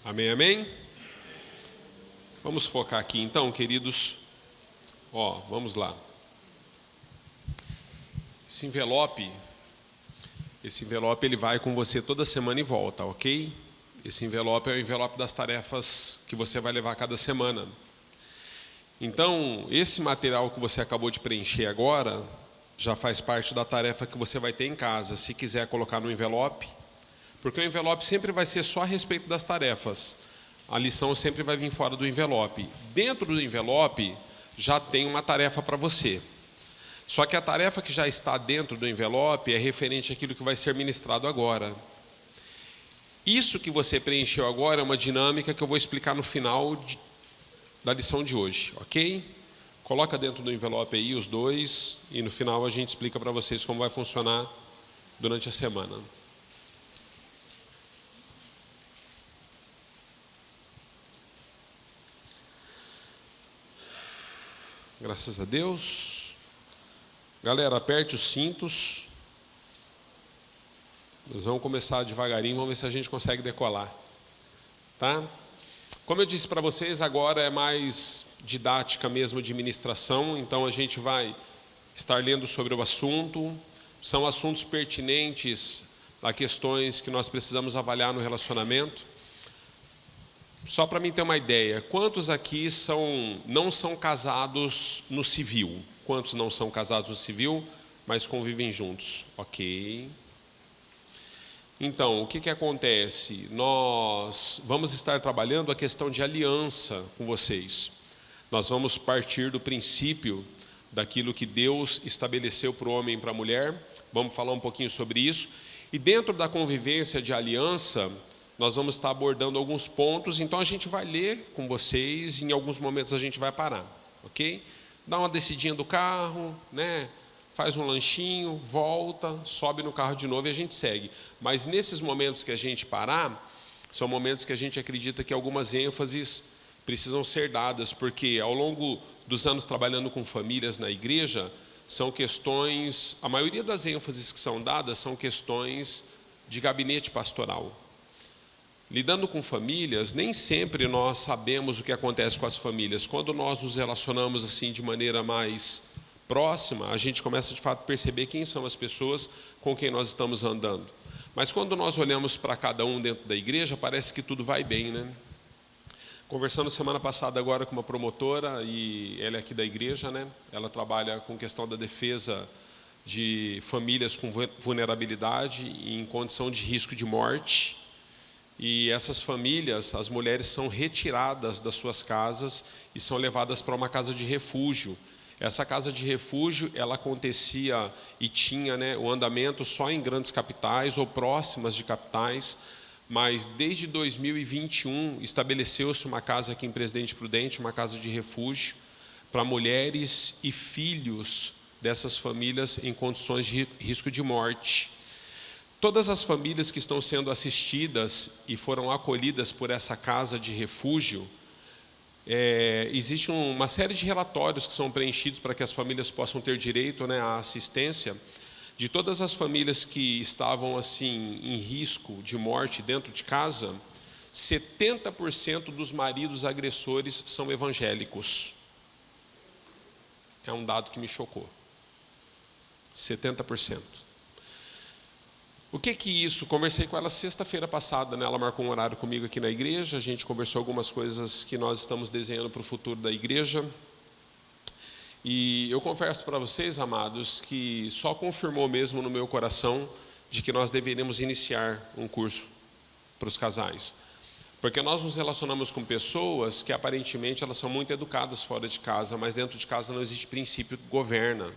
Amém, amém? Vamos focar aqui então, queridos. Vamos lá. Esse envelope ele vai com você toda semana e volta, ok? Esse envelope é o envelope das tarefas que você vai levar cada semana. Então, esse material que você acabou de preencher agora já faz parte da tarefa que você vai ter em casa, se quiser colocar no envelope, porque o envelope sempre vai ser só a respeito das tarefas. A lição sempre vai vir fora do envelope. Dentro do envelope já tem uma tarefa para você. Só que a tarefa que já está dentro do envelope é referente àquilo que vai ser ministrado agora. Isso que você preencheu agora é uma dinâmica que eu vou explicar no final da lição de hoje, ok? Coloca dentro do envelope aí os dois e no final a gente explica para vocês como vai funcionar durante a semana. Graças a Deus. Galera, aperte os cintos. Nós vamos começar devagarinho, vamos ver se a gente consegue decolar. Tá? Como eu disse para vocês, agora é mais didática mesmo de ministração, então a gente vai estar lendo sobre o assunto. São assuntos pertinentes a questões que nós precisamos avaliar no relacionamento. Só para mim ter uma ideia, quantos aqui não são casados no civil? Quantos não são casados no civil, mas convivem juntos? Ok. Então, o que acontece? Nós vamos estar trabalhando a questão de aliança com vocês. Nós vamos partir do princípio daquilo que Deus estabeleceu para o homem e para a mulher. Vamos falar um pouquinho sobre isso. E dentro da convivência de aliança, nós vamos estar abordando alguns pontos, então a gente vai ler com vocês, e em alguns momentos a gente vai parar, ok? Dá uma descidinha do carro, né? Faz um lanchinho, volta, sobe no carro de novo e a gente segue. Mas nesses momentos que a gente parar, são momentos que a gente acredita que algumas ênfases precisam ser dadas, porque ao longo dos anos trabalhando com famílias na igreja, são questões, a maioria das ênfases que são dadas são questões de gabinete pastoral. Lidando com famílias, nem sempre nós sabemos o que acontece com as famílias. Quando nós nos relacionamos assim de maneira mais próxima, a gente começa de fato a perceber quem são as pessoas com quem nós estamos andando. Mas quando nós olhamos para cada um dentro da igreja, parece que tudo vai bem, né? Conversando semana passada agora com uma promotora, e ela é aqui da igreja, né? Ela trabalha com questão da defesa de famílias com vulnerabilidade e em condição de risco de morte. E essas famílias, as mulheres são retiradas das suas casas e são levadas para uma casa de refúgio. Essa casa de refúgio, ela acontecia e tinha, né, o andamento só em grandes capitais ou próximas de capitais, mas desde 2021 estabeleceu-se uma casa aqui em Presidente Prudente, uma casa de refúgio para mulheres e filhos dessas famílias em condições de risco de morte. Todas as famílias que estão sendo assistidas e foram acolhidas por essa casa de refúgio, existe uma série de relatórios que são preenchidos para que as famílias possam ter direito, né, à assistência. De todas as famílias que estavam assim em risco de morte dentro de casa, 70% dos maridos agressores são evangélicos. É um dado que me chocou. 70%. O que isso? Conversei com ela sexta-feira passada, né? Ela marcou um horário comigo aqui na igreja, a gente conversou algumas coisas que nós estamos desenhando para o futuro da igreja. E eu confesso para vocês, amados, que só confirmou mesmo no meu coração de que nós deveríamos iniciar um curso para os casais. Porque nós nos relacionamos com pessoas que aparentemente elas são muito educadas fora de casa, mas dentro de casa não existe princípio que governa.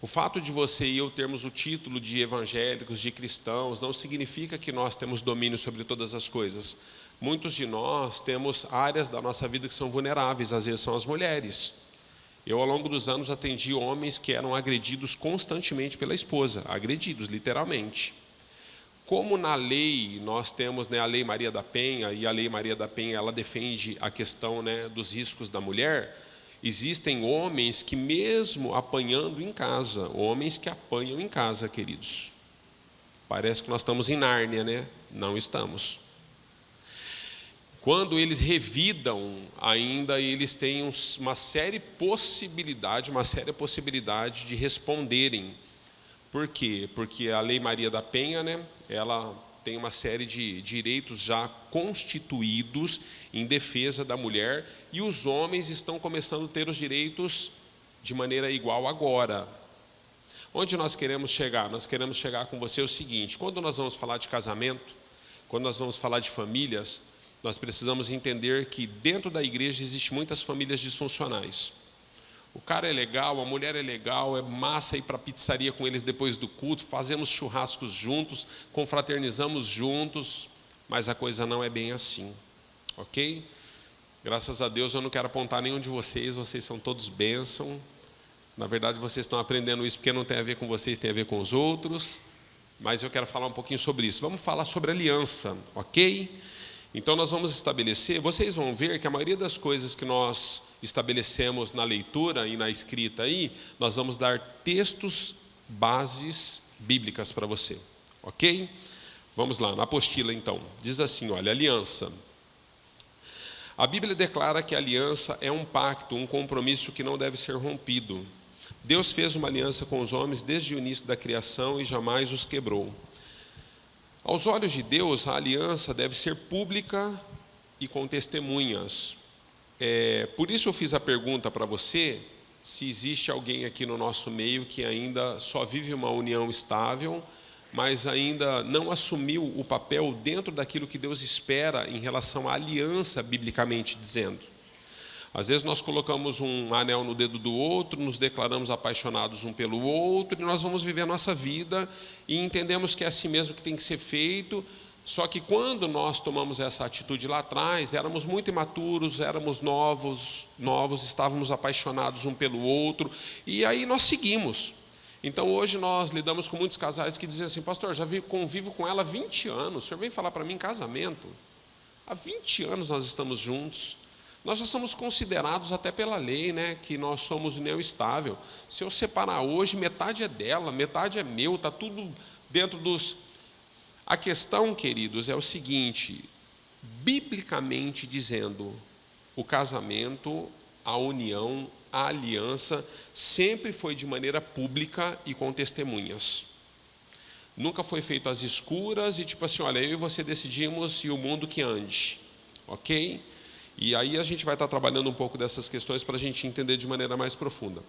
O fato de você e eu termos o título de evangélicos, de cristãos, não significa que nós temos domínio sobre todas as coisas. Muitos de nós temos áreas da nossa vida que são vulneráveis, às vezes são as mulheres. Eu, ao longo dos anos, atendi homens que eram agredidos constantemente pela esposa, agredidos, literalmente. Como na lei, nós temos, né, a Lei Maria da Penha, e a Lei Maria da Penha, ela defende a questão, né, dos riscos da mulher. Existem homens que mesmo apanhando em casa, homens que apanham em casa, queridos. Parece que nós estamos em Nárnia, né? Não estamos. Quando eles revidam, ainda eles têm uma séria possibilidade de responderem. Por quê? Porque a Lei Maria da Penha, né, ela tem uma série de direitos já constituídos em defesa da mulher, e os homens estão começando a ter os direitos de maneira igual agora. Onde nós queremos chegar? Nós queremos chegar com você o seguinte: quando nós vamos falar de casamento, quando nós vamos falar de famílias, nós precisamos entender que dentro da igreja existem muitas famílias disfuncionais. O cara é legal, a mulher é legal, é massa ir para a pizzaria com eles depois do culto, fazemos churrascos juntos, confraternizamos juntos, mas a coisa não é bem assim, ok? Graças a Deus eu não quero apontar nenhum de vocês, vocês são todos bênção. Na verdade vocês estão aprendendo isso porque não tem a ver com vocês, tem a ver com os outros, mas eu quero falar um pouquinho sobre isso. Vamos falar sobre aliança, ok? Então nós vamos estabelecer, vocês vão ver que a maioria das coisas que nós estabelecemos na leitura e na escrita aí, nós vamos dar textos, bases bíblicas para você, ok? Vamos lá, na apostila então, diz assim, olha, aliança. A Bíblia declara que a aliança é um pacto, um compromisso que não deve ser rompido. Deus fez uma aliança com os homens desde o início da criação e jamais os quebrou. Aos olhos de Deus, a aliança deve ser pública e com testemunhas. Por isso eu fiz a pergunta para você, se existe alguém aqui no nosso meio que ainda só vive uma união estável, mas ainda não assumiu o papel dentro daquilo que Deus espera em relação à aliança, biblicamente dizendo. Às vezes nós colocamos um anel no dedo do outro, nos declaramos apaixonados um pelo outro, e nós vamos viver a nossa vida e entendemos que é assim mesmo que tem que ser feito. Só que quando nós tomamos essa atitude lá atrás, éramos muito imaturos, éramos novos, estávamos apaixonados um pelo outro, e aí nós seguimos. Então hoje nós lidamos com muitos casais que dizem assim: pastor, já convivo com ela há 20 anos, o senhor vem falar para mim em casamento? Há 20 anos nós estamos juntos. Nós já somos considerados até pela lei, né, que nós somos união estável. Se eu separar hoje, metade é dela, metade é meu, está tudo dentro dos... A questão, queridos, é o seguinte: biblicamente dizendo, o casamento, a união, a aliança, sempre foi de maneira pública e com testemunhas. Nunca foi feito às escuras e tipo assim, olha, eu e você decidimos e o mundo que ande, ok? E aí a gente vai estar trabalhando um pouco dessas questões para a gente entender de maneira mais profunda.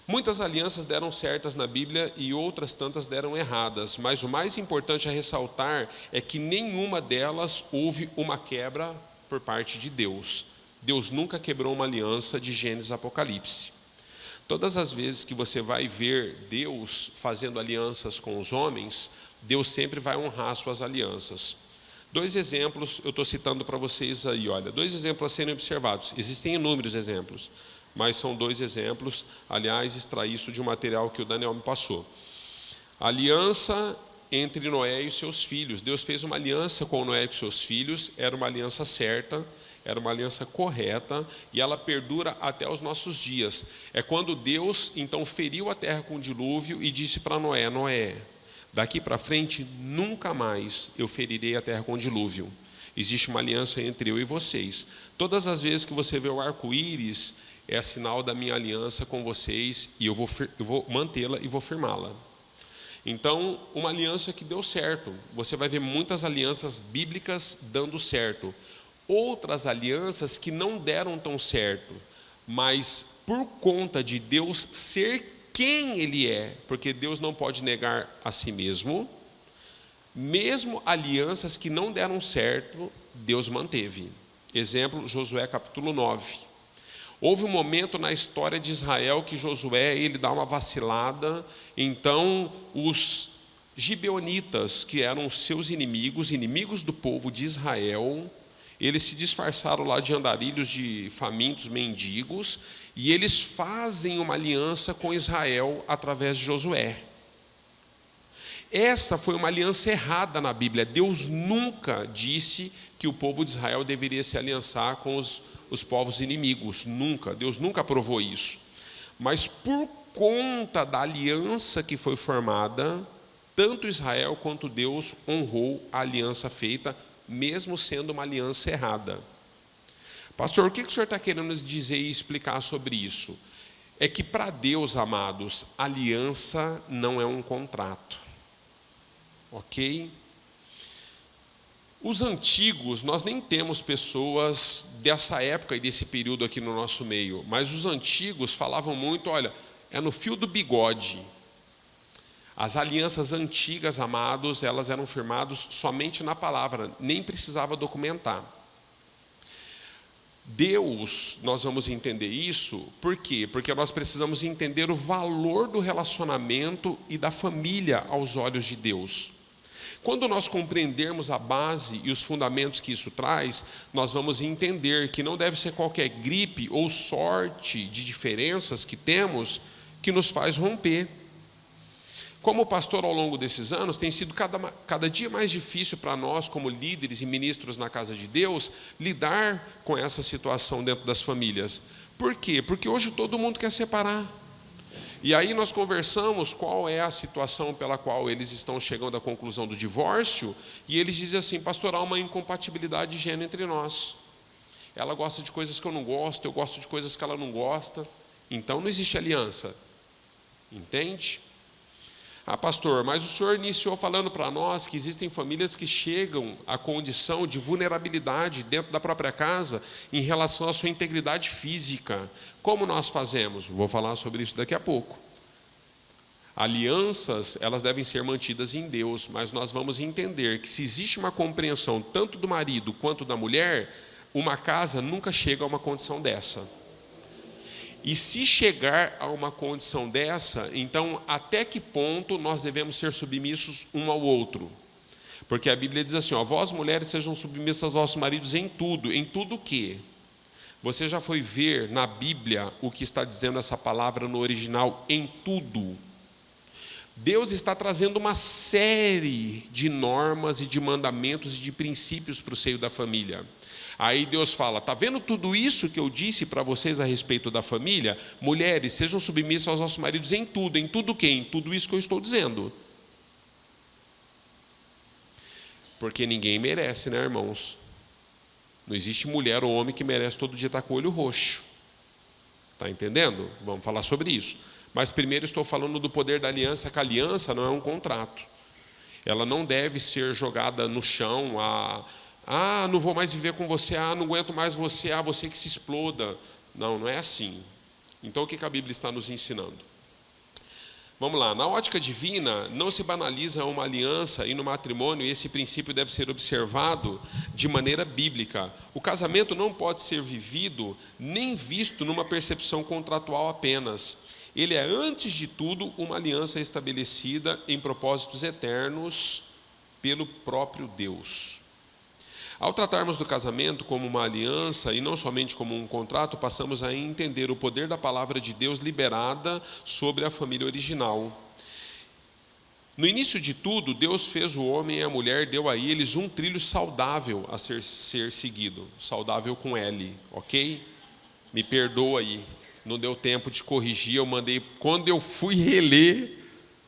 Muitas alianças deram certas na Bíblia e outras tantas deram erradas, mas o mais importante a ressaltar é que nenhuma delas houve uma quebra por parte de Deus. Deus nunca quebrou uma aliança de Gênesis a Apocalipse. Todas as vezes que você vai ver Deus fazendo alianças com os homens, Deus sempre vai honrar suas alianças. 2 exemplos eu estou citando para vocês aí, olha, 2 exemplos a serem observados. Existem inúmeros exemplos, mas são 2 exemplos. Aliás, extraí isso de um material que o Daniel me passou. A aliança entre Noé e os seus filhos. Deus fez uma aliança com Noé e com seus filhos, era uma aliança certa, era uma aliança correta, e ela perdura até os nossos dias. É quando Deus, então, feriu a terra com o dilúvio e disse para Noé: Noé, daqui para frente, nunca mais eu ferirei a terra com dilúvio. Existe uma aliança entre eu e vocês. Todas as vezes que você vê o arco-íris, é sinal da minha aliança com vocês, e eu vou mantê-la e vou firmá-la. Então, uma aliança que deu certo. Você vai ver muitas alianças bíblicas dando certo. Outras alianças que não deram tão certo, mas por conta de Deus ser quem Ele é, porque Deus não pode negar a si mesmo, mesmo alianças que não deram certo, Deus manteve. Exemplo, Josué capítulo 9. Houve um momento na história de Israel que Josué, ele dá uma vacilada, então os gibeonitas, que eram seus inimigos do povo de Israel, eles se disfarçaram lá de andarilhos, de famintos, mendigos, e eles fazem uma aliança com Israel através de Josué. Essa foi uma aliança errada na Bíblia. Deus nunca disse que o povo de Israel deveria se aliançar com os povos inimigos. Nunca. Deus nunca aprovou isso. Mas por conta da aliança que foi formada, tanto Israel quanto Deus honrou a aliança feita mesmo sendo uma aliança errada. Pastor, o que o senhor está querendo dizer e explicar sobre isso? É que para Deus, amados, aliança não é um contrato, ok? Os antigos, nós nem temos pessoas dessa época e desse período aqui no nosso meio, mas os antigos falavam muito, olha, é no fio do bigode. As alianças antigas, amados, elas eram firmadas somente na palavra, nem precisava documentar. Deus, nós vamos entender isso, por quê? Porque nós precisamos entender o valor do relacionamento e da família aos olhos de Deus. Quando nós compreendermos a base e os fundamentos que isso traz, nós vamos entender que não deve ser qualquer gripe ou sorte de diferenças que temos que nos faz romper. Como pastor ao longo desses anos, tem sido cada dia mais difícil para nós, como líderes e ministros na casa de Deus, lidar com essa situação dentro das famílias. Por quê? Porque hoje todo mundo quer separar. E aí nós conversamos qual é a situação pela qual eles estão chegando à conclusão do divórcio, e eles dizem assim, pastor, há uma incompatibilidade de gênero entre nós. Ela gosta de coisas que eu não gosto, eu gosto de coisas que ela não gosta, então não existe aliança. Entende? Ah, pastor, mas o senhor iniciou falando para nós que existem famílias que chegam à condição de vulnerabilidade dentro da própria casa em relação à sua integridade física. Como nós fazemos? Vou falar sobre isso daqui a pouco. Alianças, elas devem ser mantidas em Deus, mas nós vamos entender que se existe uma compreensão tanto do marido quanto da mulher, uma casa nunca chega a uma condição dessa. E se chegar a uma condição dessa, então até que ponto nós devemos ser submissos um ao outro? Porque a Bíblia diz assim, ó, vós mulheres sejam submissas aos vossos maridos em tudo o quê? Você já foi ver na Bíblia o que está dizendo essa palavra no original, em tudo? Deus está trazendo uma série de normas e de mandamentos e de princípios para o seio da família. Aí Deus fala, está vendo tudo isso que eu disse para vocês a respeito da família? Mulheres, sejam submissas aos vossos maridos em tudo o quê? Em tudo isso que eu estou dizendo. Porque ninguém merece, né, irmãos? Não existe mulher ou homem que merece todo dia estar com o olho roxo. Está entendendo? Vamos falar sobre isso. Mas primeiro estou falando do poder da aliança, que a aliança não é um contrato. Ela não deve ser jogada no chão, não vou mais viver com você, não aguento mais você, você que se exploda. Não, não é assim. Então o que a Bíblia está nos ensinando? Vamos lá, na ótica divina, não se banaliza uma aliança e no matrimônio esse princípio deve ser observado de maneira bíblica. O casamento não pode ser vivido nem visto numa percepção contratual apenas. Ele é, antes de tudo, uma aliança estabelecida em propósitos eternos pelo próprio Deus. Ao tratarmos do casamento como uma aliança e não somente como um contrato, passamos a entender o poder da palavra de Deus liberada sobre a família original. No início de tudo, Deus fez o homem e a mulher, deu a eles um trilho saudável a ser seguido, saudável com L, ok? Me perdoa aí, não deu tempo de corrigir, eu mandei, quando eu fui reler,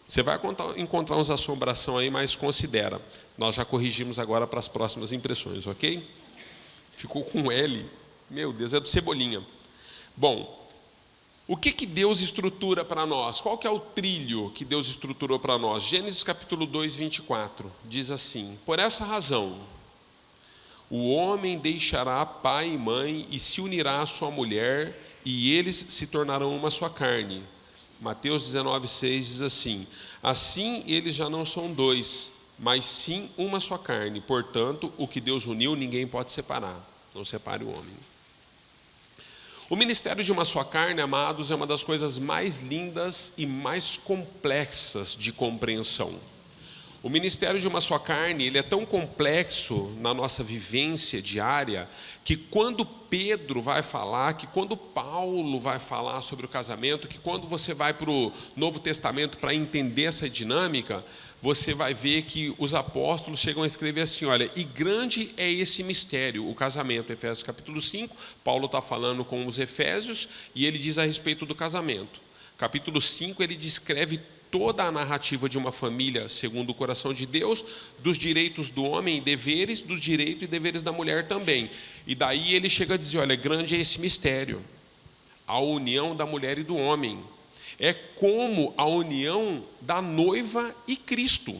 você vai encontrar uns assombração aí, mas considera. Nós já corrigimos agora para as próximas impressões, ok? Ficou com L. Meu Deus, é do Cebolinha. Bom, o que Deus estrutura para nós? Qual que é o trilho que Deus estruturou para nós? Gênesis capítulo 2, 24, diz assim, por essa razão, o homem deixará pai e mãe e se unirá à sua mulher, e eles se tornarão uma só carne. Mateus 19, 6 diz assim, assim eles já não são dois, mas sim uma só carne. Portanto, o que Deus uniu, ninguém pode separar. Não separe o homem. O ministério de uma só carne, amados, é uma das coisas mais lindas e mais complexas de compreensão. O ministério de uma só carne, ele é tão complexo na nossa vivência diária, que quando Pedro vai falar, que quando Paulo vai falar sobre o casamento, que quando você vai para o Novo Testamento para entender essa dinâmica, você vai ver que os apóstolos chegam a escrever assim, olha, e grande é esse mistério, o casamento, Efésios capítulo 5, Paulo está falando com os Efésios, e ele diz a respeito do casamento. Capítulo 5, ele descreve toda a narrativa de uma família segundo o coração de Deus, dos direitos do homem e deveres, dos direitos e deveres da mulher também. E daí ele chega a dizer, olha, grande é esse mistério, a união da mulher e do homem. É como a união da noiva e Cristo.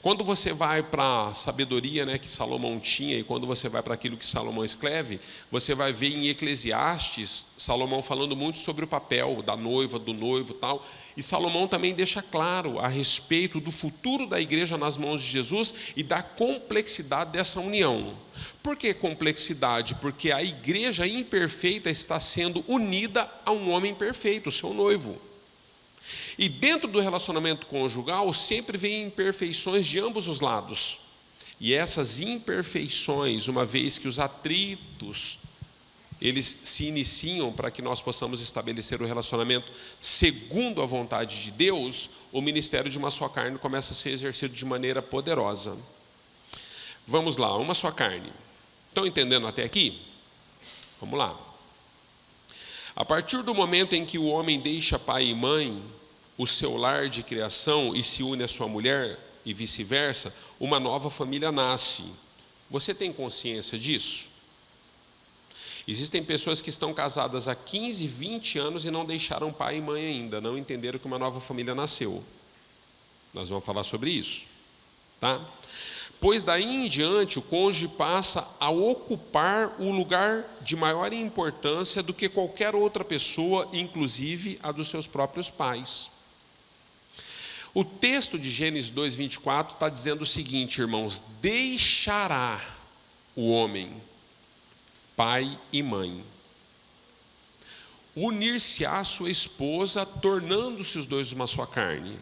Quando você vai para a sabedoria, né, que Salomão tinha, e quando você vai para aquilo que Salomão escreve, você vai ver em Eclesiastes, Salomão falando muito sobre o papel da noiva, do noivo e tal. E Salomão também deixa claro a respeito do futuro da igreja nas mãos de Jesus e da complexidade dessa união. Por que complexidade? Porque a igreja imperfeita está sendo unida a um homem perfeito, o seu noivo. E dentro do relacionamento conjugal sempre vem imperfeições de ambos os lados. E essas imperfeições, uma vez que os atritos, eles se iniciam para que nós possamos estabelecer o relacionamento segundo a vontade de Deus, o ministério de uma só carne começa a ser exercido de maneira poderosa. Vamos lá, uma só carne. Estão entendendo até aqui? Vamos lá. A partir do momento em que o homem deixa pai e mãe, o seu lar de criação, e se une à sua mulher, e vice-versa, uma nova família nasce. Você tem consciência disso? Existem pessoas que estão casadas há 15, 20 anos e não deixaram pai e mãe ainda, não entenderam que uma nova família nasceu. Nós vamos falar sobre isso, tá? Pois daí em diante o cônjuge passa a ocupar o lugar de maior importância do que qualquer outra pessoa, inclusive a dos seus próprios pais. O texto de Gênesis 2:24 está dizendo o seguinte, irmãos: deixará o homem pai e mãe, unir-se-á à sua esposa, tornando-se os dois uma só carne.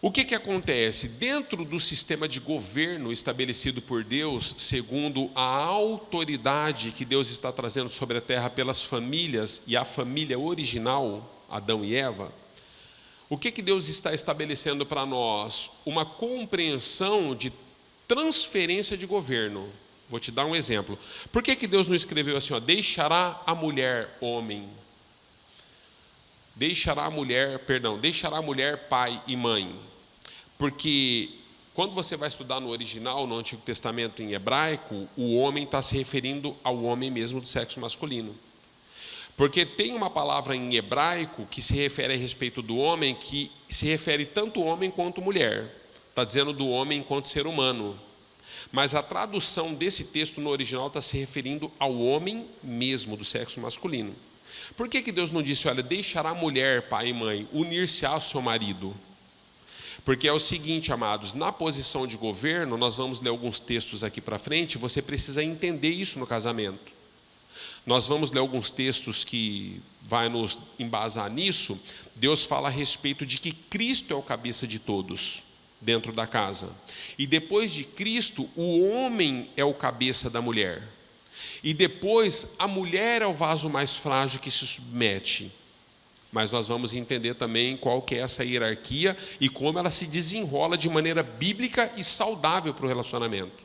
O que acontece? Dentro do sistema de governo estabelecido por Deus, segundo a autoridade que Deus está trazendo sobre a terra pelas famílias e a família original, Adão e Eva, o que Deus está estabelecendo para nós? Uma compreensão de transferência de governo. Vou te dar um exemplo. Por que Deus não escreveu assim, ó, deixará a mulher homem? Deixará a mulher pai e mãe. Porque quando você vai estudar no original, no Antigo Testamento em hebraico, o homem está se referindo ao homem mesmo do sexo masculino. Porque tem uma palavra em hebraico que se refere a respeito do homem, que se refere tanto homem quanto mulher. Está dizendo do homem enquanto ser humano. Mas a tradução desse texto no original está se referindo ao homem mesmo, do sexo masculino. Por que Deus não disse, olha, deixará a mulher, pai e mãe, unir-se ao seu marido? Porque é o seguinte, amados, na posição de governo, nós vamos ler alguns textos aqui para frente, você precisa entender isso no casamento. Nós vamos ler alguns textos que vai nos embasar nisso. Deus fala a respeito de que Cristo é o cabeça de todos dentro da casa. E depois de Cristo, o homem é o cabeça da mulher. E depois, a mulher é o vaso mais frágil que se submete. Mas nós vamos entender também qual que é essa hierarquia e como ela se desenrola de maneira bíblica e saudável para o relacionamento.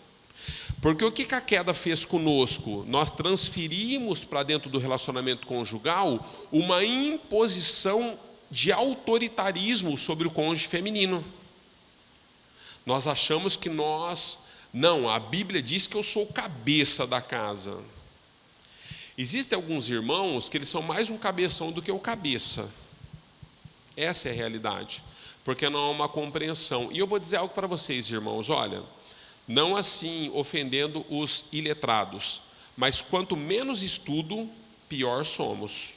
Porque o que a queda fez conosco? Nós transferimos para dentro do relacionamento conjugal uma imposição de autoritarismo sobre o cônjuge feminino. Nós achamos que não, a Bíblia diz que eu sou o cabeça da casa. Existem alguns irmãos que eles são mais um cabeção do que o cabeça. Essa é a realidade, porque não há uma compreensão. E eu vou dizer algo para vocês, irmãos, olha, não assim ofendendo os iletrados, mas quanto menos estudo, pior somos.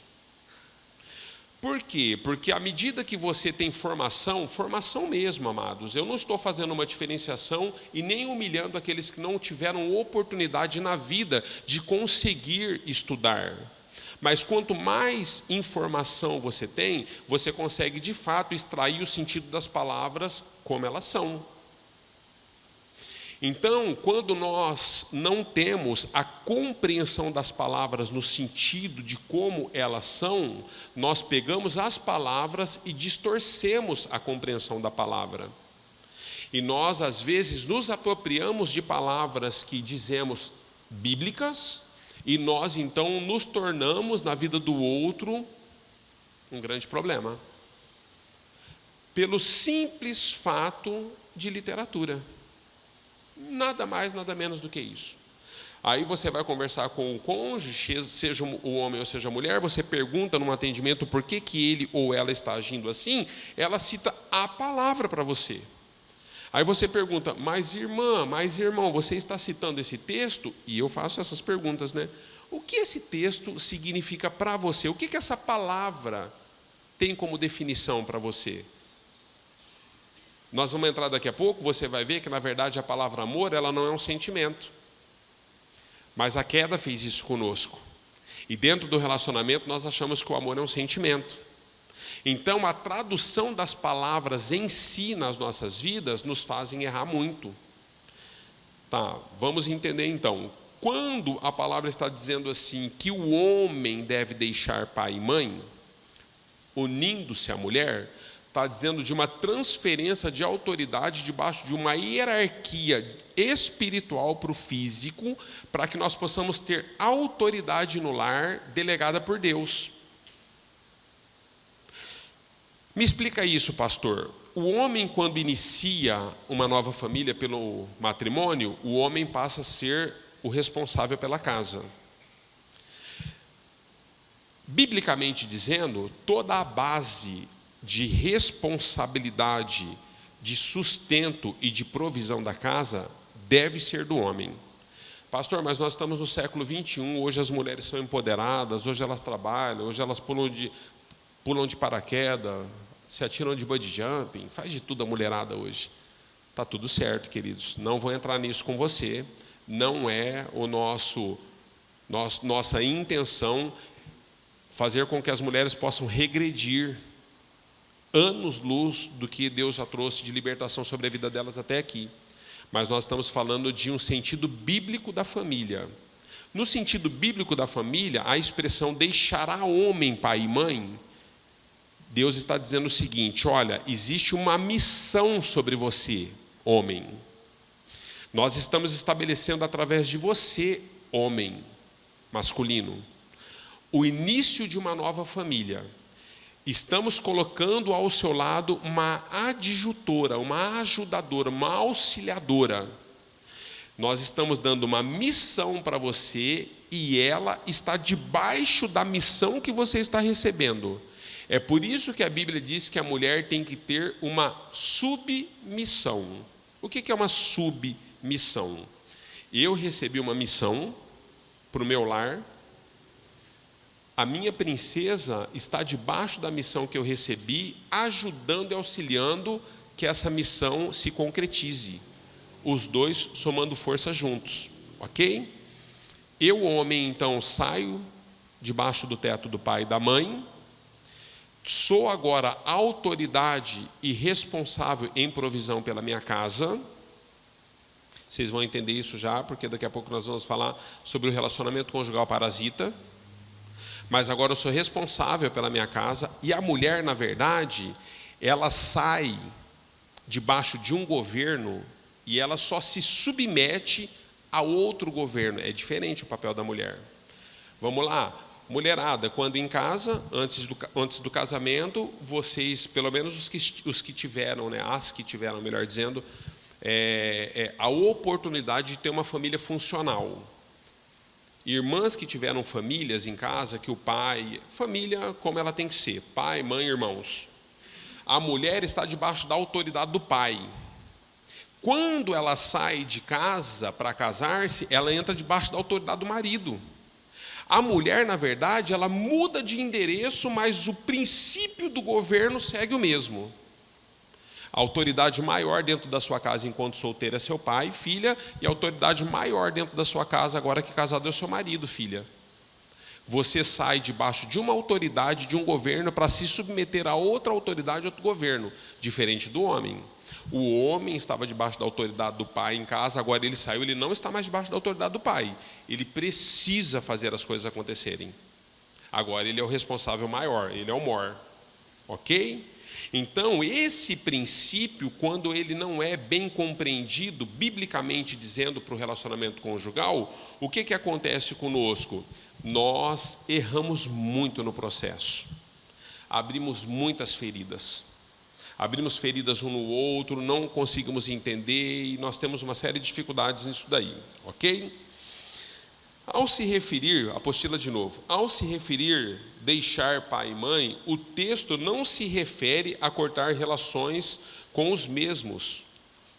Por quê? Porque à medida que você tem formação mesmo, amados, eu não estou fazendo uma diferenciação e nem humilhando aqueles que não tiveram oportunidade na vida de conseguir estudar. Mas quanto mais informação você tem, você consegue de fato extrair o sentido das palavras como elas são. Então, quando nós não temos a compreensão das palavras no sentido de como elas são, nós pegamos as palavras e distorcemos a compreensão da palavra. E nós, às vezes, nos apropriamos de palavras que dizemos bíblicas, e nós, então, nos tornamos, na vida do outro, Um grande problema. Pelo simples fato de literatura. Nada mais, nada menos do que isso. Aí você vai conversar com o cônjuge, seja o homem ou seja a mulher, você pergunta num atendimento por que ele ou ela está agindo assim, ela cita a palavra para você. Aí você pergunta, mas irmã, mas irmão, você está citando esse texto? E eu faço essas perguntas, né? O que esse texto significa para você? O que essa palavra tem como definição para você? Nós vamos entrar daqui a pouco, você vai ver que na verdade a palavra amor, ela não é um sentimento. Mas a queda fez isso conosco. E dentro do relacionamento nós achamos que o amor é um sentimento. Então a tradução das palavras em si nas nossas vidas nos fazem errar muito. Tá, vamos entender então. Quando a palavra está dizendo assim que o homem deve deixar pai e mãe, unindo-se à mulher, está dizendo de uma transferência de autoridade debaixo de uma hierarquia espiritual para o físico, para que nós possamos ter autoridade no lar delegada por Deus. Me explica isso, pastor. O homem, quando inicia uma nova família pelo matrimônio, o homem passa a ser o responsável pela casa. Biblicamente dizendo, toda a base de responsabilidade, de sustento e de provisão da casa deve ser do homem. Pastor, mas nós estamos no século 21, hoje as mulheres são empoderadas, hoje elas trabalham, hoje elas pulam de paraquedas, se atiram de bungee jumping, faz de tudo a mulherada hoje. Está tudo certo, queridos, não vou entrar nisso com você, não é nossa intenção fazer com que as mulheres possam regredir anos-luz do que Deus já trouxe de libertação sobre a vida delas até aqui. Mas nós estamos falando de um sentido bíblico da família. No sentido bíblico da família, a expressão deixará homem, pai e mãe, Deus está dizendo o seguinte, olha, existe uma missão sobre você, homem. Nós estamos estabelecendo através de você, homem, masculino, o início de uma nova família. Estamos colocando ao seu lado uma adjutora, uma ajudadora, uma auxiliadora. Nós estamos dando uma missão para você e ela está debaixo da missão que você está recebendo. É por isso que a Bíblia diz que a mulher tem que ter uma submissão. O que é uma submissão? Eu recebi uma missão para o meu lar. A minha princesa está debaixo da missão que eu recebi, ajudando e auxiliando que essa missão se concretize. Os dois somando força juntos, ok? Eu, homem, então, saio debaixo do teto do pai e da mãe, sou agora autoridade e responsável em provisão pela minha casa. Vocês vão entender isso já, porque daqui a pouco nós vamos falar sobre o relacionamento conjugal parasita. Mas agora eu sou responsável pela minha casa, e a mulher, na verdade, ela sai debaixo de um governo e ela só se submete a outro governo. É diferente o papel da mulher. Vamos lá, mulherada, quando em casa, antes do casamento, vocês, pelo menos os que tiveram, né, as que tiveram, melhor dizendo, a oportunidade de ter uma família funcional. Irmãs que tiveram famílias em casa, que o pai, família como ela tem que ser, pai, mãe, irmãos. A mulher está debaixo da autoridade do pai. Quando ela sai de casa para casar-se, ela entra debaixo da autoridade do marido. A mulher, na verdade, ela muda de endereço, mas o princípio do governo segue o mesmo. A autoridade maior dentro da sua casa enquanto solteira é seu pai, filha, e a autoridade maior dentro da sua casa agora que casado é o seu marido, filha. Você sai debaixo de uma autoridade, de um governo, para se submeter a outra autoridade, outro governo, diferente do homem. O homem estava debaixo da autoridade do pai em casa, agora ele saiu, ele não está mais debaixo da autoridade do pai. Ele precisa fazer as coisas acontecerem. Agora ele é o responsável maior, ele é o mor. Ok? Então, esse princípio, quando ele não é bem compreendido, biblicamente dizendo, para o relacionamento conjugal, o que acontece conosco? Nós erramos muito no processo. abrimos muitas feridas. Abrimos feridas um no outro, não conseguimos entender e nós temos uma série de dificuldades nisso daí, ok? Ao se referir, apostila de novo, ao se referir deixar pai e mãe, o texto não se refere a cortar relações com os mesmos,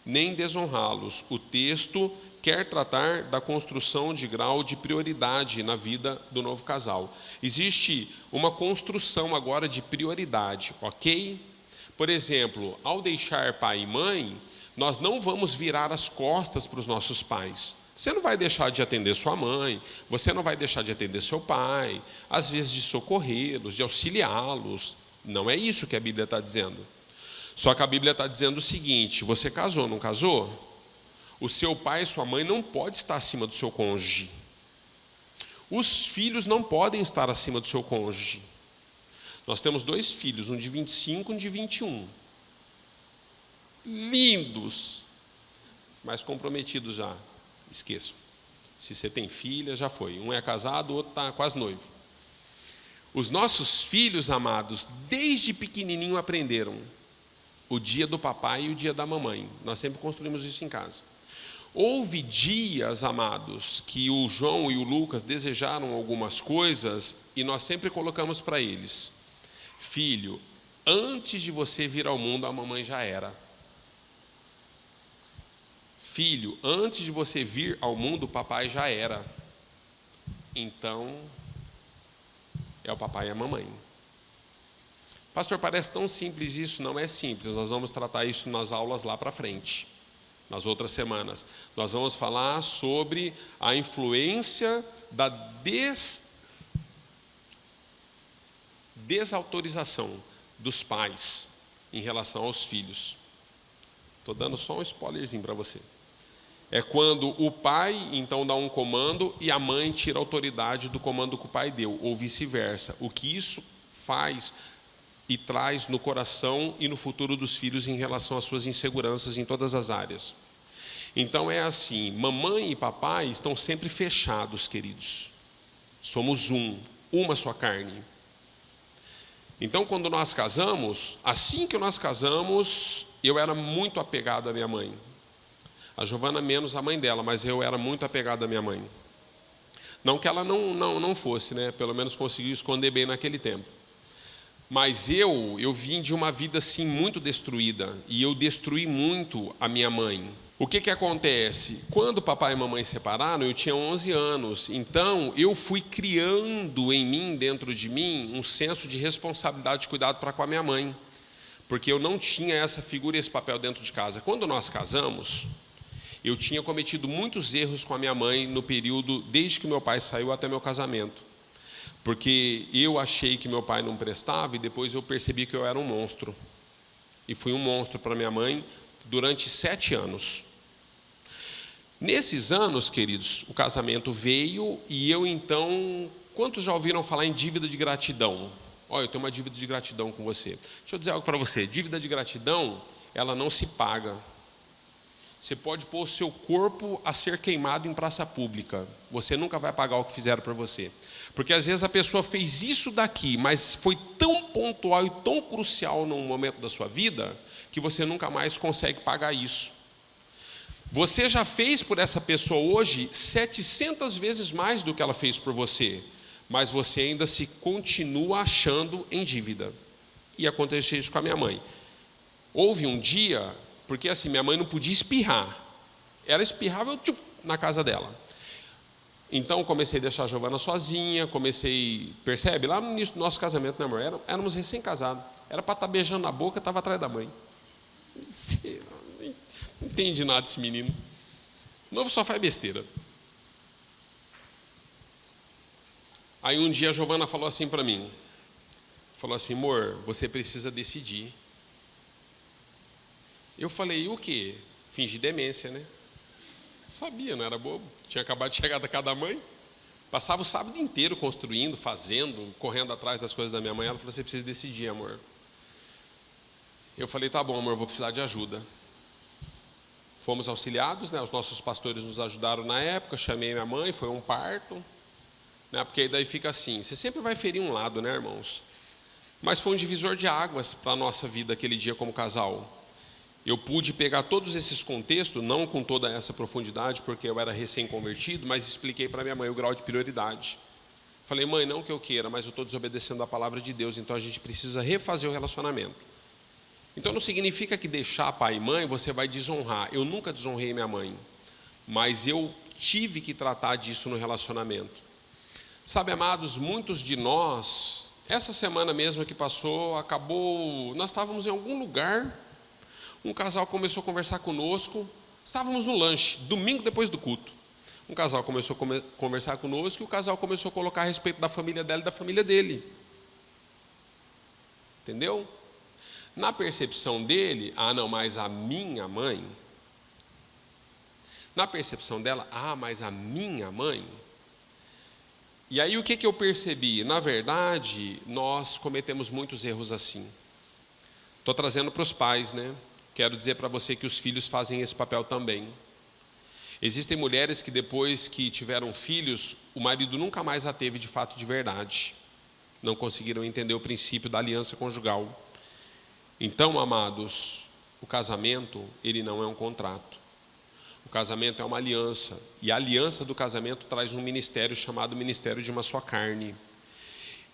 nem desonrá-los. O texto quer tratar da construção de grau de prioridade na vida do novo casal. Existe uma construção agora de prioridade, ok? Por exemplo, ao deixar pai e mãe, nós não vamos virar as costas para os nossos pais. Você não vai deixar de atender sua mãe, você não vai deixar de atender seu pai, às vezes de socorrê-los, de auxiliá-los. Não é isso que a Bíblia está dizendo. Só que a Bíblia está dizendo o seguinte: você casou, não casou? O seu pai e sua mãe não podem estar acima do seu cônjuge. Os filhos não podem estar acima do seu cônjuge. Nós temos 2 filhos, um de 25 e um de 21. Lindos, mas comprometidos já. Esqueçam. Se você tem filha, já foi. Um é casado, o outro está quase noivo. Os nossos filhos amados, desde pequenininho aprenderam o dia do papai e o dia da mamãe. Nós sempre construímos isso em casa. Houve dias, amados, que o João e o Lucas desejaram algumas coisas e nós sempre colocamos para eles: filho, antes de você vir ao mundo, a mamãe já era. Filho, antes de você vir ao mundo, o papai já era. Então, é o papai e a mamãe. Pastor, parece tão simples isso. Não é simples. Nós vamos tratar isso nas aulas lá para frente, nas outras semanas. Nós vamos falar sobre a influência da desautorização dos pais em relação aos filhos. Estou dando só um spoilerzinho para você. É quando o pai, então, dá um comando e a mãe tira a autoridade do comando que o pai deu, ou vice-versa. O que isso faz e traz no coração e no futuro dos filhos em relação às suas inseguranças em todas as áreas. Então é assim, mamãe e papai estão sempre fechados, queridos. Somos uma só carne. Então, quando nós casamos, assim que nós casamos, eu era muito apegado à minha mãe. A Giovana menos a mãe dela, mas eu era muito apegado à minha mãe. Não que ela não fosse, né? Pelo menos conseguiu esconder bem naquele tempo. Mas eu vim de uma vida assim muito destruída, e eu destruí muito a minha mãe. O que acontece? Quando papai e mamãe separaram, eu tinha 11 anos. Então, eu fui criando em mim, dentro de mim, um senso de responsabilidade e cuidado para com a minha mãe. Porque eu não tinha essa figura e esse papel dentro de casa. Quando nós casamos, eu tinha cometido muitos erros com a minha mãe no período, desde que meu pai saiu até meu casamento. Porque eu achei que meu pai não prestava e depois eu percebi que eu era um monstro. E fui um monstro para minha mãe durante 7 anos. Nesses anos, queridos, o casamento veio e eu então... Quantos já ouviram falar em dívida de gratidão? Olha, eu tenho uma dívida de gratidão com você. Deixa eu dizer algo para você. Dívida de gratidão, ela não se paga. Você pode pôr o seu corpo a ser queimado em praça pública. Você nunca vai pagar o que fizeram para você. Porque às vezes a pessoa fez isso daqui, mas foi tão pontual e tão crucial num momento da sua vida, que você nunca mais consegue pagar isso. Você já fez por essa pessoa hoje 700 vezes mais do que ela fez por você, mas você ainda se continua achando em dívida. E aconteceu isso com a minha mãe. Houve um dia... Porque assim, minha mãe não podia espirrar. Ela espirrava na casa dela. Então, comecei a deixar a Giovana sozinha, percebe? Lá no início do nosso casamento, né, amor? Éramos recém-casados. Era para estar beijando na boca, estava atrás da mãe. Não entende nada esse menino. O novo só faz besteira. Aí um dia a Giovana falou assim para mim. Falou assim, amor, você precisa decidir. Eu falei, o quê? Fingi demência, né? Sabia, não era bobo. Tinha acabado de chegar da casa da mãe. Passava o sábado inteiro construindo, fazendo, correndo atrás das coisas da minha mãe. Ela falou, você precisa decidir, amor. Eu falei, tá bom, amor, vou precisar de ajuda. Fomos auxiliados, né? Os nossos pastores nos ajudaram na época. Chamei minha mãe, foi um parto. Né? Porque daí fica assim, você sempre vai ferir um lado, né, irmãos? Mas foi um divisor de águas para a nossa vida aquele dia como casal. Eu pude pegar todos esses contextos, não com toda essa profundidade, porque eu era recém-convertido, mas expliquei para minha mãe o grau de prioridade. Falei, mãe, não que eu queira, mas eu estou desobedecendo a palavra de Deus, então a gente precisa refazer o relacionamento. Então não significa que deixar pai e mãe você vai desonrar. Eu nunca desonrei minha mãe, mas eu tive que tratar disso no relacionamento. Sabe, amados, muitos de nós, essa semana mesmo que passou, nós estávamos em algum lugar, um casal começou a conversar conosco, estávamos no lanche, domingo depois do culto. Um casal começou a conversar conosco e o casal começou a colocar a respeito da família dela e da família dele. Entendeu? Na percepção dele, não, mas a minha mãe. Na percepção dela, mas a minha mãe. E aí o que eu percebi? Na verdade, nós cometemos muitos erros assim. Estou trazendo para os pais, né? Quero dizer para você que os filhos fazem esse papel também. Existem mulheres que depois que tiveram filhos, o marido nunca mais a teve de fato de verdade. Não conseguiram entender o princípio da aliança conjugal. Então, amados, o casamento, ele não é um contrato. O casamento é uma aliança. E a aliança do casamento traz um ministério chamado Ministério de uma Só Carne.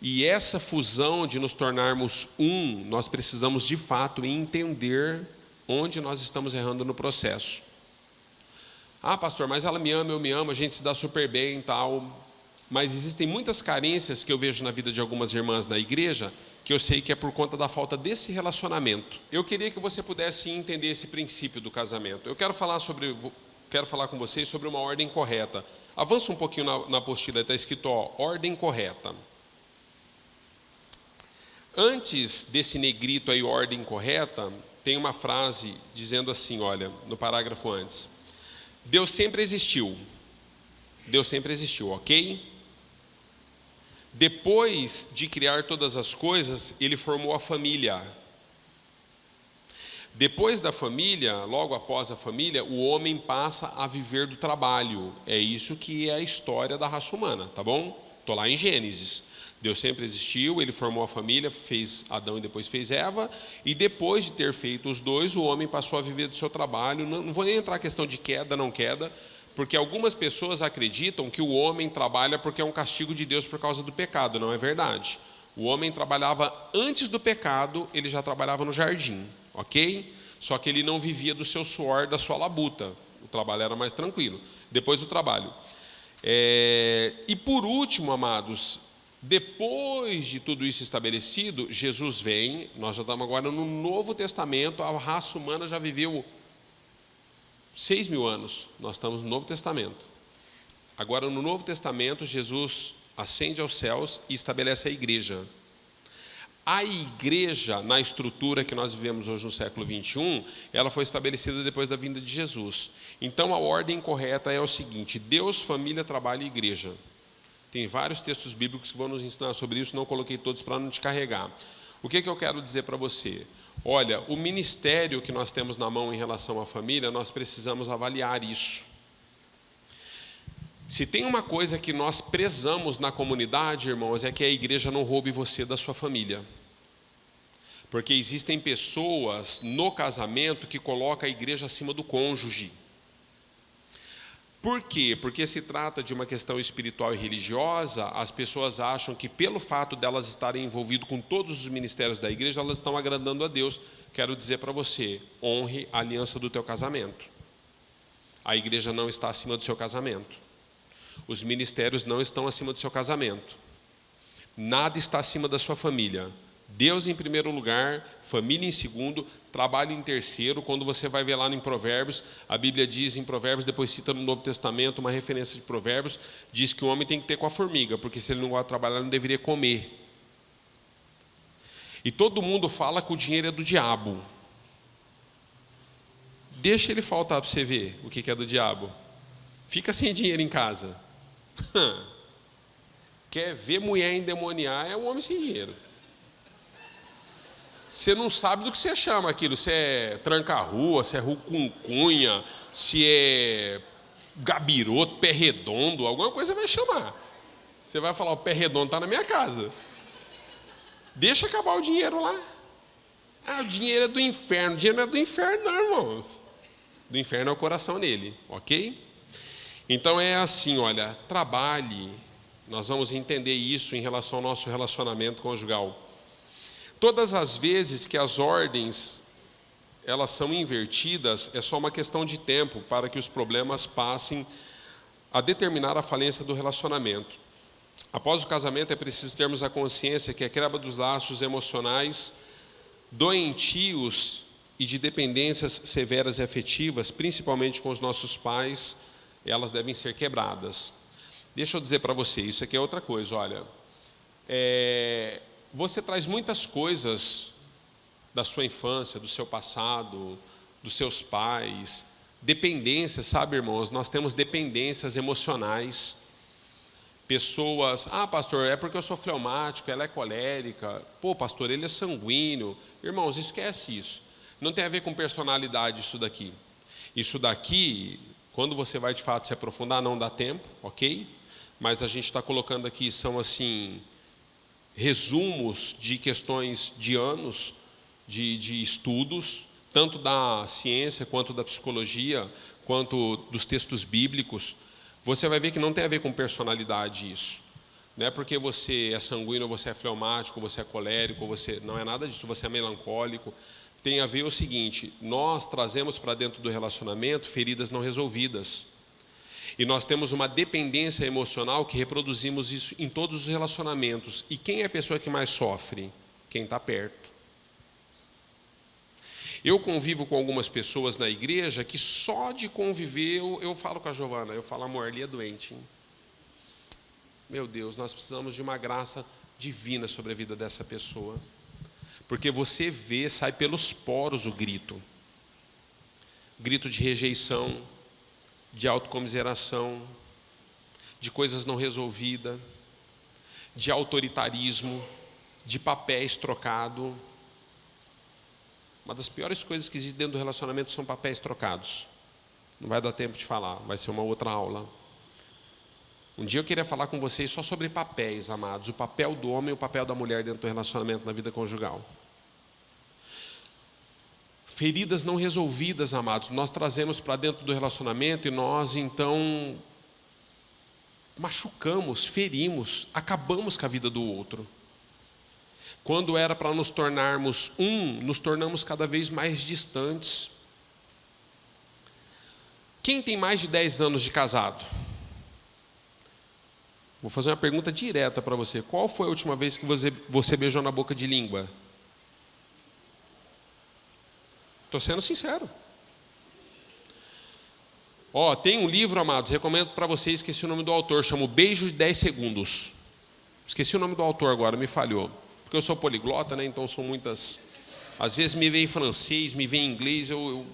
E essa fusão de nos tornarmos um, nós precisamos de fato entender onde nós estamos errando no processo. Pastor, mas ela me ama, eu me amo, a gente se dá super bem e tal. Mas existem muitas carências que eu vejo na vida de algumas irmãs na igreja, que eu sei que é por conta da falta desse relacionamento. Eu queria que você pudesse entender esse princípio do casamento. Eu quero falar com vocês sobre uma ordem correta. Avança um pouquinho na apostila, está escrito, ordem correta. Antes desse negrito aí, ordem correta, tem uma frase dizendo assim, olha, no parágrafo antes. Deus sempre existiu. Deus sempre existiu, ok? Depois de criar todas as coisas, Ele formou a família. Depois da família, logo após a família, o homem passa a viver do trabalho. É isso que é a história da raça humana, tá bom? Estou lá em Gênesis. Deus sempre existiu, Ele formou a família, fez Adão e depois fez Eva, e depois de ter feito os dois, o homem passou a viver do seu trabalho. Não vou nem entrar na questão de queda, não queda, porque algumas pessoas acreditam que o homem trabalha porque é um castigo de Deus por causa do pecado. Não é verdade. O homem trabalhava antes do pecado, ele já trabalhava no jardim, ok? Só que ele não vivia do seu suor, da sua labuta. O trabalho era mais tranquilo. Depois do trabalho. E por último, amados, depois de tudo isso estabelecido, Jesus vem, nós já estamos agora no Novo Testamento, a raça humana já viveu 6.000 anos, nós estamos no Novo Testamento. Agora no Novo Testamento, Jesus ascende aos céus e estabelece a igreja. A igreja, na estrutura que nós vivemos hoje no século 21, ela foi estabelecida depois da vinda de Jesus. Então a ordem correta é o seguinte: Deus, família, trabalho e igreja. Tem vários textos bíblicos que vão nos ensinar sobre isso, não coloquei todos para não te carregar. O que eu quero dizer para você? Olha, o ministério que nós temos na mão em relação à família, nós precisamos avaliar isso. Se tem uma coisa que nós prezamos na comunidade, irmãos, é que a igreja não roube você da sua família. Porque existem pessoas no casamento que colocam a igreja acima do cônjuge. Por quê? Porque se trata de uma questão espiritual e religiosa, as pessoas acham que pelo fato delas estarem envolvidas com todos os ministérios da igreja, elas estão agradando a Deus. Quero dizer para você, honre a aliança do teu casamento. A igreja não está acima do seu casamento. Os ministérios não estão acima do seu casamento. Nada está acima da sua família. Deus em primeiro lugar, família em segundo, trabalho em terceiro. Quando você vai ver lá em Provérbios, a Bíblia diz em Provérbios, depois cita no Novo Testamento uma referência de Provérbios, diz que o homem tem que ter com a formiga, porque se ele não gosta de trabalhar, ele não deveria comer. E todo mundo fala que o dinheiro é do diabo. Deixa ele faltar para você ver o que é do diabo. Fica sem dinheiro em casa. Quer ver mulher endemoniar, é um homem sem dinheiro. Você não sabe do que você chama aquilo, se é tranca-rua, se é rucunha, se é gabiroto, pé redondo, alguma coisa vai chamar. Você vai falar, o pé redondo está na minha casa. Deixa acabar o dinheiro lá. Ah, o dinheiro é do inferno. O dinheiro não é do inferno, não, irmãos. Do inferno é o coração nele, ok? Então é assim, olha, trabalhe. Nós vamos entender isso em relação ao nosso relacionamento conjugal. Todas as vezes que as ordens elas são invertidas, é só uma questão de tempo para que os problemas passem a determinar a falência do relacionamento. Após o casamento é preciso termos a consciência que a quebra dos laços emocionais doentios e de dependências severas e afetivas, principalmente com os nossos pais, elas devem ser quebradas. Deixa eu dizer para você, isso aqui é outra coisa, olha. Você traz muitas coisas da sua infância, do seu passado, dos seus pais, dependências, sabe, irmãos? Nós temos dependências emocionais. Pessoas, pastor, é porque eu sou fleumático, ela é colérica. Pô, pastor, ele é sanguíneo. Irmãos, esquece isso. Não tem a ver com personalidade isso daqui. Isso daqui, quando você vai de fato se aprofundar, não dá tempo, ok? Mas a gente está colocando aqui, são assim, resumos de questões de anos, de estudos, tanto da ciência, quanto da psicologia, quanto dos textos bíblicos. Você vai ver que não tem a ver com personalidade isso. Não é porque você é sanguíneo, você é fleumático, você é colérico, você não é nada disso, você é melancólico. Tem a ver o seguinte, nós trazemos para dentro do relacionamento feridas não resolvidas. E nós temos uma dependência emocional que reproduzimos isso em todos os relacionamentos. E quem é a pessoa que mais sofre? Quem está perto. Eu convivo com algumas pessoas na igreja que só de conviver, eu falo com a Giovana, eu falo, amor, ali é doente, hein? Meu Deus, nós precisamos de uma graça divina sobre a vida dessa pessoa. Porque você vê, sai pelos poros o grito. Grito de rejeição, de autocomiseração, de coisas não resolvidas, de autoritarismo, de papéis trocados. Uma das piores coisas que existe dentro do relacionamento são papéis trocados. Não vai dar tempo de falar, vai ser uma outra aula. Um dia eu queria falar com vocês só sobre papéis, amados. O papel do homem e o papel da mulher dentro do relacionamento na vida conjugal. Feridas não resolvidas, amados, nós trazemos para dentro do relacionamento e nós então machucamos, ferimos, acabamos com a vida do outro. Quando era para nos tornarmos nos tornamos cada vez mais distantes. Quem tem mais de 10 anos de casado? Vou fazer uma pergunta direta para você. Qual foi a última vez que você beijou na boca de língua? Estou sendo sincero. Tem um livro, amados, recomendo para vocês, esqueci o nome do autor, chama O Beijo de 10 Segundos. Esqueci o nome do autor agora, me falhou. Porque eu sou poliglota, né? Então são muitas... Às vezes me vem em francês, me vem em inglês,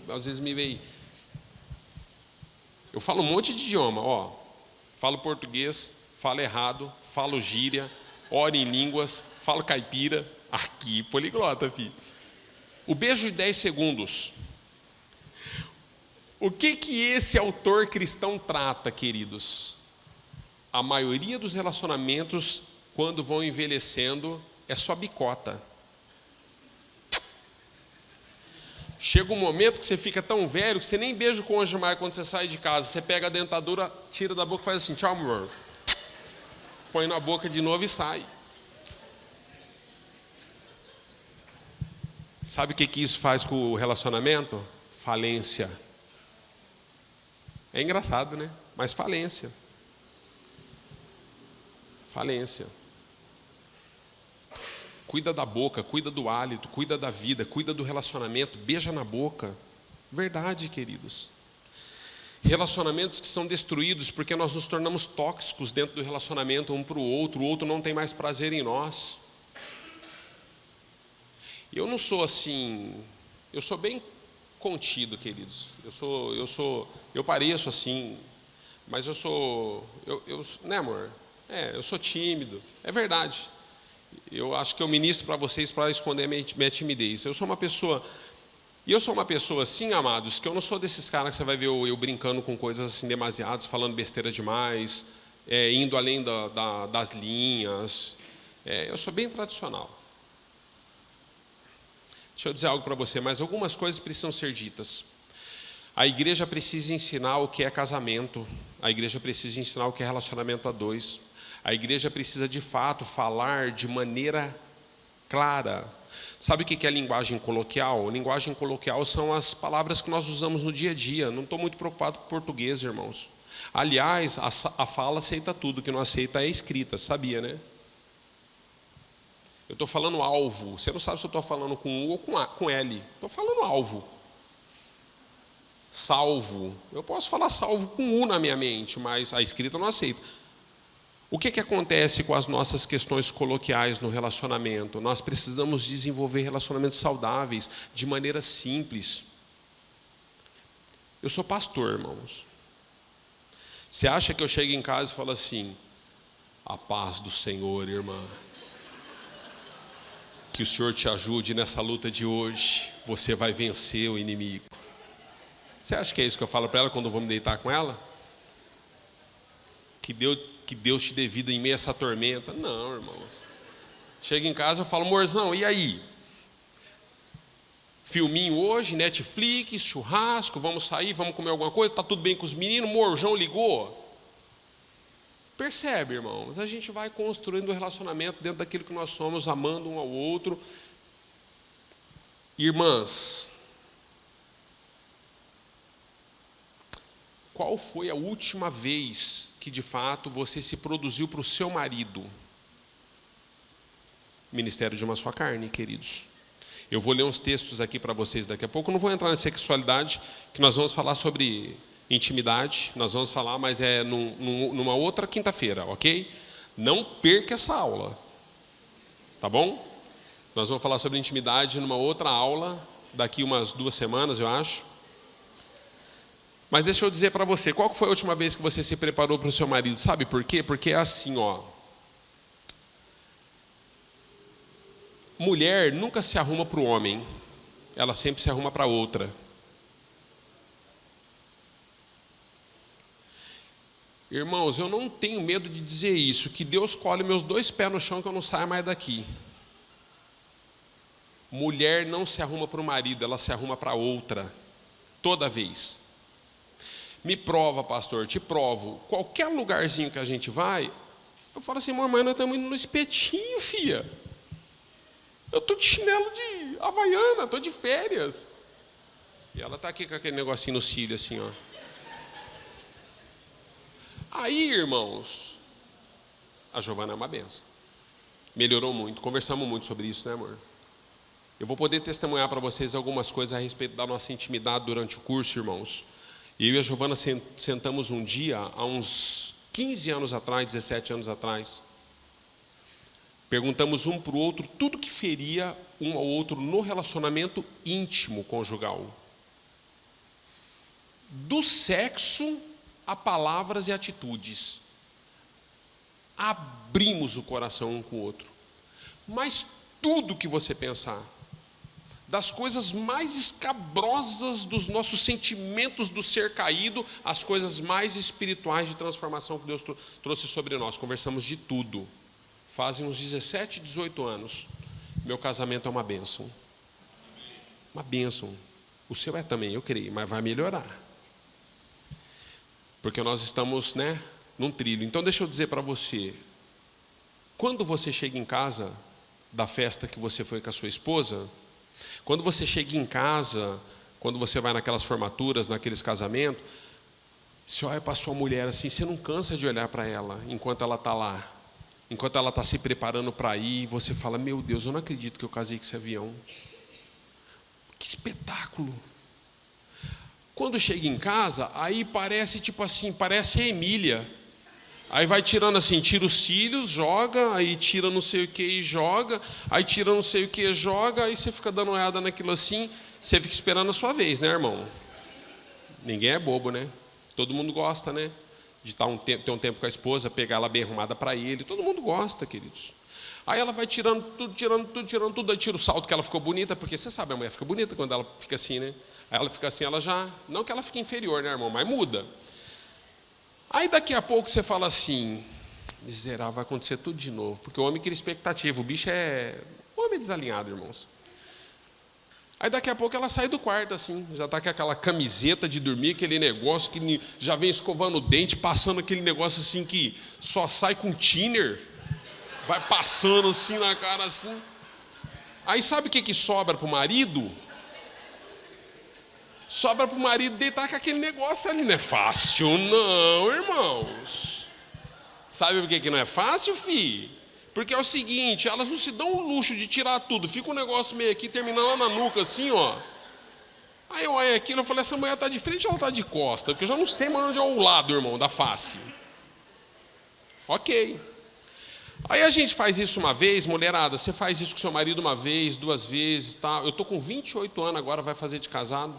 às vezes me vem... Eu falo um monte de idioma, Falo português, falo errado, falo gíria, oro em línguas, falo caipira. Aqui, poliglota, filho. O Beijo de 10 Segundos. O que esse autor cristão trata, queridos? A maioria dos relacionamentos, quando vão envelhecendo, é só bicota. Chega um momento que você fica tão velho que você nem beija o cônjuge mais quando você sai de casa. Você pega a dentadura, tira da boca e faz assim, tchau, amor. Põe na boca de novo e sai. Sabe o que isso faz com o relacionamento? Falência. É engraçado, né? Mas falência. Falência. Cuida da boca, cuida do hálito, cuida da vida, cuida do relacionamento, beija na boca. Verdade, queridos. Relacionamentos que são destruídos porque nós nos tornamos tóxicos dentro do relacionamento um para o outro não tem mais prazer em nós. Eu não sou assim, eu sou bem contido, queridos. Eu pareço assim, mas né, amor? Eu sou tímido, é verdade. Eu acho que eu ministro para vocês para esconder minha timidez. Eu sou uma pessoa assim, amados, que eu não sou desses caras que você vai ver eu brincando com coisas assim demasiadas, falando besteira demais, indo além das linhas. Eu sou bem tradicional. Deixa eu dizer algo para você, mas algumas coisas precisam ser ditas. A igreja precisa ensinar o que é casamento. A igreja precisa ensinar o que é relacionamento a dois. A igreja precisa, de fato, falar de maneira clara. Sabe o que é linguagem coloquial? Linguagem coloquial são as palavras que nós usamos no dia a dia. Não estou muito preocupado com português, irmãos. Aliás, a fala aceita tudo, o que não aceita é a escrita, sabia, né? Eu estou falando alvo. Você não sabe se eu estou falando com U ou com L. Estou falando alvo. Salvo. Eu posso falar salvo com U na minha mente, mas a escrita não aceita. O que acontece com as nossas questões coloquiais no relacionamento? Nós precisamos desenvolver relacionamentos saudáveis de maneira simples. Eu sou pastor, irmãos. Você acha que eu chego em casa e falo assim: a paz do Senhor, irmã. Que o Senhor te ajude nessa luta de hoje. Você vai vencer o inimigo. Você acha que é isso que eu falo para ela quando eu vou me deitar com ela? Que Deus te dê vida em meio a essa tormenta. Não, irmãos. Chego em casa, eu falo: amorzão, e aí? Filminho hoje, Netflix, churrasco, vamos sair, vamos comer alguma coisa? Está tudo bem com os meninos? Morjão ligou? Percebe, irmãos? A gente vai construindo um relacionamento dentro daquilo que nós somos, amando um ao outro. Irmãs, qual foi a última vez que de fato você se produziu para o seu marido? Ministério de uma só carne, queridos. Eu vou ler uns textos aqui para vocês daqui a pouco. Eu não vou entrar na sexualidade, que nós vamos falar sobre intimidade. Nós vamos falar, mas é numa outra quinta-feira, ok? Não perca essa aula, tá bom? Nós vamos falar sobre intimidade numa outra aula, daqui umas 2 semanas, eu acho. Mas deixa eu dizer para você, qual foi a última vez que você se preparou para o seu marido? Sabe por quê? Porque é assim, ó. Mulher nunca se arruma para o homem, ela sempre se arruma para outra. Irmãos, eu não tenho medo de dizer isso, que Deus colhe meus 2 pés no chão que eu não saia mais daqui. Mulher não se arruma para o marido, ela se arruma para outra, toda vez. Me prova, pastor, te provo. Qualquer lugarzinho que a gente vai, eu falo assim: mamãe, nós estamos indo no espetinho, filha. Eu estou de chinelo de havaiana, estou de férias. E ela está aqui com aquele negocinho no cílio, assim, ó. Aí, irmãos, a Giovana é uma benção. Melhorou muito, conversamos muito sobre isso, né, amor? Eu vou poder testemunhar para vocês algumas coisas a respeito da nossa intimidade durante o curso, irmãos. Eu e a Giovana sentamos um dia, há uns 15 anos atrás, 17 anos atrás. Perguntamos um para o outro tudo que feria um ao outro no relacionamento íntimo conjugal. Do sexo a palavras e atitudes. Abrimos o coração um com o outro. Mas tudo que você pensar, das coisas mais escabrosas dos nossos sentimentos do ser caído, às coisas mais espirituais de transformação que Deus trouxe sobre nós. Conversamos de tudo. Fazem uns 17, 18 anos. Meu casamento é uma bênção. Uma bênção. O seu é também, eu creio, mas vai melhorar. Porque nós estamos, num trilho. Então deixa eu dizer para você, quando você chega em casa da festa que você foi com a sua esposa, quando você chega em casa, quando você vai naquelas formaturas, naqueles casamentos, você olha para a sua mulher assim, você não cansa de olhar para ela enquanto ela está lá. Enquanto ela está se preparando para ir, você fala: meu Deus, eu não acredito que eu casei com esse avião. Que espetáculo. Quando chega em casa, aí parece tipo assim, parece a Emília. Aí vai tirando assim, tira os cílios, joga, aí tira não sei o que e joga, aí tira não sei o que e joga, aí você fica dando uma olhada naquilo assim, você fica esperando a sua vez, né, irmão? Ninguém é bobo, né? Todo mundo gosta, né? De ter um tempo com a esposa, pegar ela bem arrumada para ele. Todo mundo gosta, queridos. Aí ela vai tirando tudo, aí tira o salto que ela ficou bonita, porque você sabe, a mulher fica bonita quando ela fica assim, né? Aí ela fica assim, ela já... Não que ela fique inferior, né, irmão? Mas muda. Aí daqui a pouco você fala assim: miserável, vai acontecer tudo de novo. Porque o homem cria expectativa, o bicho é... O homem é desalinhado, irmãos. Aí daqui a pouco ela sai do quarto assim, já está com aquela camiseta de dormir, aquele negócio que já vem escovando o dente, passando aquele negócio assim que só sai com thinner, vai passando assim na cara assim. Aí sabe o que sobra para o marido? Sobra para o marido deitar com aquele negócio ali. Não é fácil não, irmãos. Sabe por que não é fácil, filho? Porque é o seguinte, elas não se dão o luxo de tirar tudo. Fica um negócio meio aqui, termina lá na nuca assim, ó. Aí eu olho aquilo e falei, essa mulher está de frente ou ela está de costa? Porque eu já não sei mais onde é o lado, irmão, da face. Ok. Aí a gente faz isso uma vez, mulherada, você faz isso com seu marido uma vez, 2 vezes, tá? Eu estou com 28 anos agora, vai fazer de casado.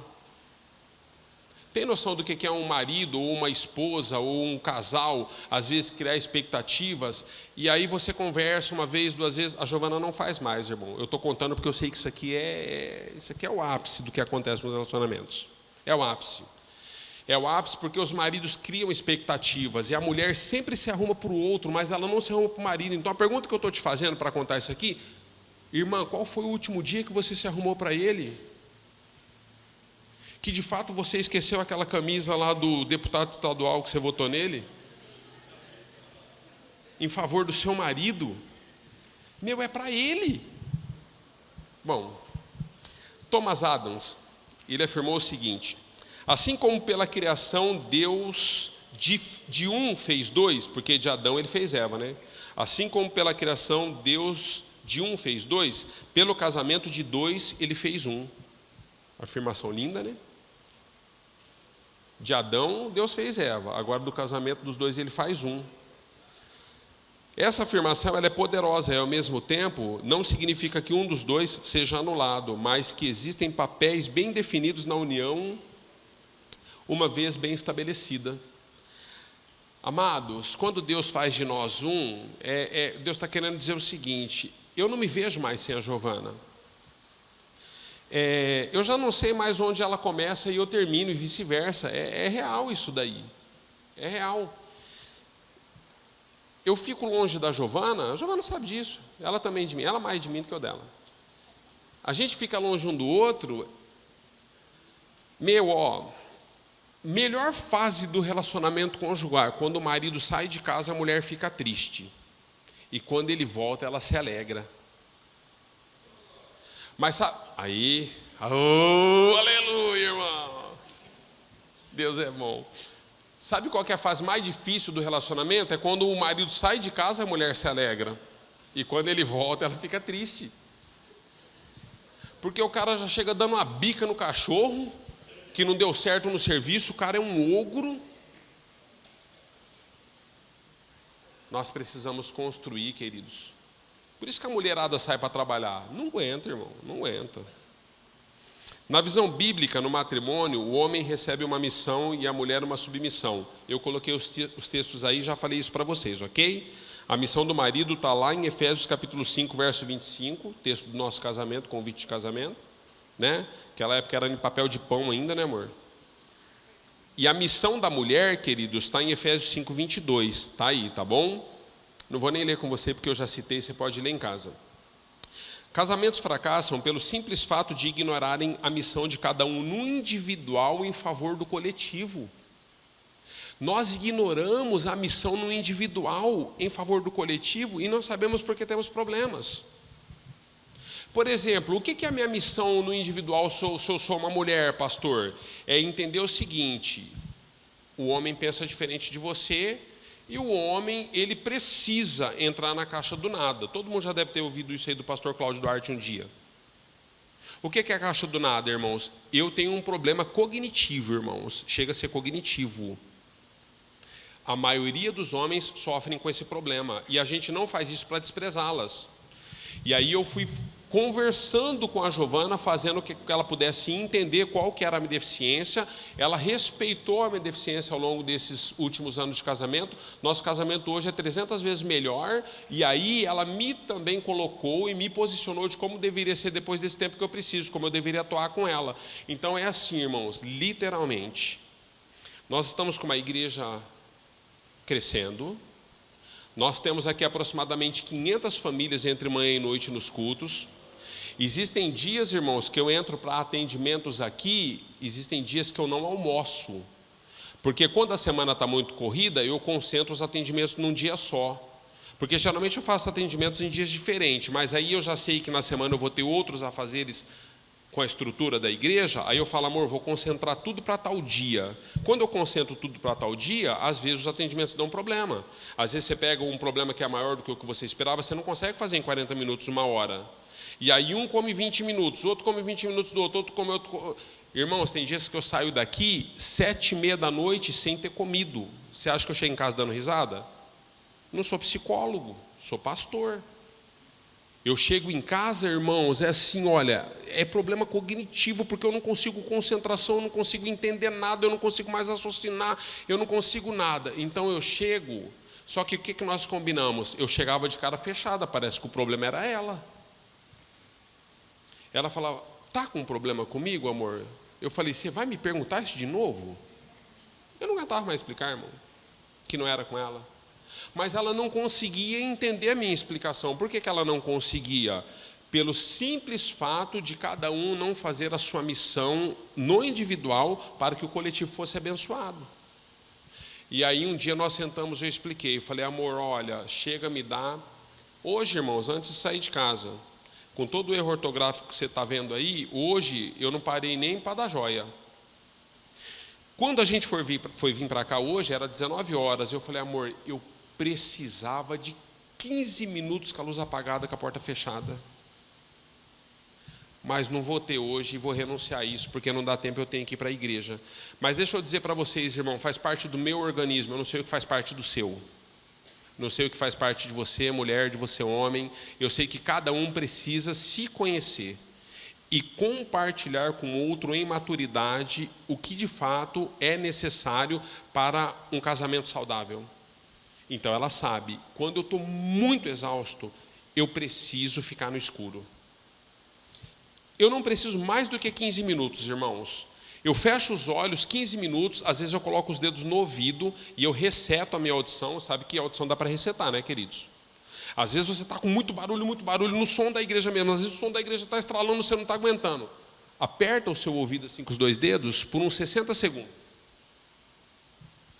Tem noção do que é um marido, ou uma esposa, ou um casal, às vezes criar expectativas, e aí você conversa uma vez, 2 vezes, a Giovana não faz mais, irmão. Eu estou contando porque eu sei que isso aqui é o ápice do que acontece nos relacionamentos. É o ápice. É o ápice porque os maridos criam expectativas, e a mulher sempre se arruma para o outro, mas ela não se arruma para o marido. Então a pergunta que eu estou te fazendo para contar isso aqui, irmã, qual foi o último dia que você se arrumou para ele? Que de fato você esqueceu aquela camisa lá do deputado estadual que você votou nele? Em favor do seu marido? Meu, é para ele. Bom, Thomas Adams, ele afirmou o seguinte: assim como pela criação Deus de um fez 2, porque de Adão ele fez Eva, né? Assim como pela criação Deus de um fez 2, pelo casamento de 2 ele fez 1. Afirmação linda, né? De Adão, Deus fez Eva. Agora, do casamento dos 2, ele faz 1. Essa afirmação ela é poderosa. E, ao mesmo tempo, não significa que um dos 2 seja anulado, mas que existem papéis bem definidos na união, uma vez bem estabelecida. Amados, quando Deus faz de nós um, Deus está querendo dizer o seguinte: eu não me vejo mais sem a Giovana. Eu já não sei mais onde ela começa e eu termino, e vice-versa. É real isso daí. É real. Eu fico longe da Giovana, a Giovana sabe disso. Ela também de mim, ela mais de mim do que eu dela. A gente fica longe um do outro. Melhor fase do relacionamento conjugal, quando o marido sai de casa, a mulher fica triste. E quando ele volta, ela se alegra. Mas sabe, aí, aleluia, irmão. Deus é bom. Sabe qual que é a fase mais difícil do relacionamento? É quando o marido sai de casa, a mulher se alegra. E quando ele volta, ela fica triste. Porque o cara já chega dando uma bica no cachorro, que não deu certo no serviço, o cara é um ogro. Nós precisamos construir, queridos. Por isso que a mulherada sai para trabalhar. Não aguenta, irmão, não aguenta. Na visão bíblica, no matrimônio, o homem recebe uma missão e a mulher uma submissão. Eu coloquei os textos aí, já falei isso para vocês, ok? A missão do marido está lá em Efésios capítulo 5, verso 25, texto do nosso casamento, convite de casamento, né? Aquela época era em papel de pão ainda, né, amor? E a missão da mulher, queridos, está em Efésios 5, 22, está aí, tá bom? Não vou nem ler com você, porque eu já citei, você pode ler em casa. Casamentos fracassam pelo simples fato de ignorarem a missão de cada um no individual em favor do coletivo. Nós ignoramos a missão no individual em favor do coletivo e não sabemos porque temos problemas. Por exemplo, o que é a minha missão no individual se eu sou uma mulher, pastor? É entender o seguinte: o homem pensa diferente de você, e o homem, ele precisa entrar na caixa do nada. Todo mundo já deve ter ouvido isso aí do pastor Cláudio Duarte um dia. O que é a caixa do nada, irmãos? Eu tenho um problema cognitivo, irmãos. Chega a ser cognitivo. A maioria dos homens sofrem com esse problema. E a gente não faz isso para desprezá-las. E aí eu fui conversando com a Giovana, fazendo que ela pudesse entender qual que era a minha deficiência. Ela respeitou a minha deficiência ao longo desses últimos anos de casamento. Nosso casamento hoje é 300 vezes melhor. E aí ela me também colocou e me posicionou de como deveria ser depois desse tempo que eu preciso, como eu deveria atuar com ela. Então é assim, irmãos, literalmente. Nós estamos com uma igreja crescendo. Nós temos aqui aproximadamente 500 famílias entre manhã e noite nos cultos. Existem dias, irmãos, que eu entro para atendimentos aqui, existem dias que eu não almoço. Porque quando a semana está muito corrida, eu concentro os atendimentos num dia só. Porque geralmente eu faço atendimentos em dias diferentes, mas aí eu já sei que na semana eu vou ter outros afazeres com a estrutura da igreja, aí eu falo, amor, vou concentrar tudo para tal dia. Quando eu concentro tudo para tal dia, às vezes os atendimentos dão problema. Às vezes você pega um problema que é maior do que o que você esperava, você não consegue fazer em 40 minutos, 1 hora. E aí um come 20 minutos, outro come 20 minutos do outro come outro. Irmãos, tem dias que eu saio daqui 7h30 da noite sem ter comido. Você acha que eu chego em casa dando risada? Não sou psicólogo, sou pastor. Eu chego em casa, irmãos, é assim, olha, é problema cognitivo, porque eu não consigo concentração, eu não consigo entender nada, eu não consigo mais raciocinar, eu não consigo nada. Então eu chego, só que o que nós combinamos? Eu chegava de cara fechada, parece que o problema era ela. Ela falava, tá com um problema comigo, amor? Eu falei, você vai me perguntar isso de novo? Eu não aguentava mais explicar, irmão, que não era com ela. Mas ela não conseguia entender a minha explicação. Por que ela não conseguia? Pelo simples fato de cada um não fazer a sua missão no individual para que o coletivo fosse abençoado. E aí um dia nós sentamos, eu expliquei, eu falei, amor, olha, chega, me dá. Hoje, irmãos, antes de sair de casa, com todo o erro ortográfico que você está vendo aí, hoje eu não parei nem para dar joia. Quando a gente foi vir para cá hoje, era 19 horas, eu falei, amor, eu precisava de 15 minutos com a luz apagada, com a porta fechada. Mas não vou ter hoje e vou renunciar a isso, porque não dá tempo, eu tenho que ir para a igreja. Mas deixa eu dizer para vocês, irmão, faz parte do meu organismo, eu não sei o que faz parte do seu. Não sei o que faz parte de você, mulher, de você, homem. Eu sei que cada um precisa se conhecer e compartilhar com o outro em maturidade o que de fato é necessário para um casamento saudável. Então ela sabe, quando eu estou muito exausto, eu preciso ficar no escuro. Eu não preciso mais do que 15 minutos, irmãos. Eu fecho os olhos 15 minutos, às vezes eu coloco os dedos no ouvido e eu reseto a minha audição. Sabe que a audição dá para resetar, né, queridos? Às vezes você está com muito barulho no som da igreja mesmo. Às vezes o som da igreja está estralando, você não está aguentando. Aperta o seu ouvido assim com os 2 dedos por uns 60 segundos.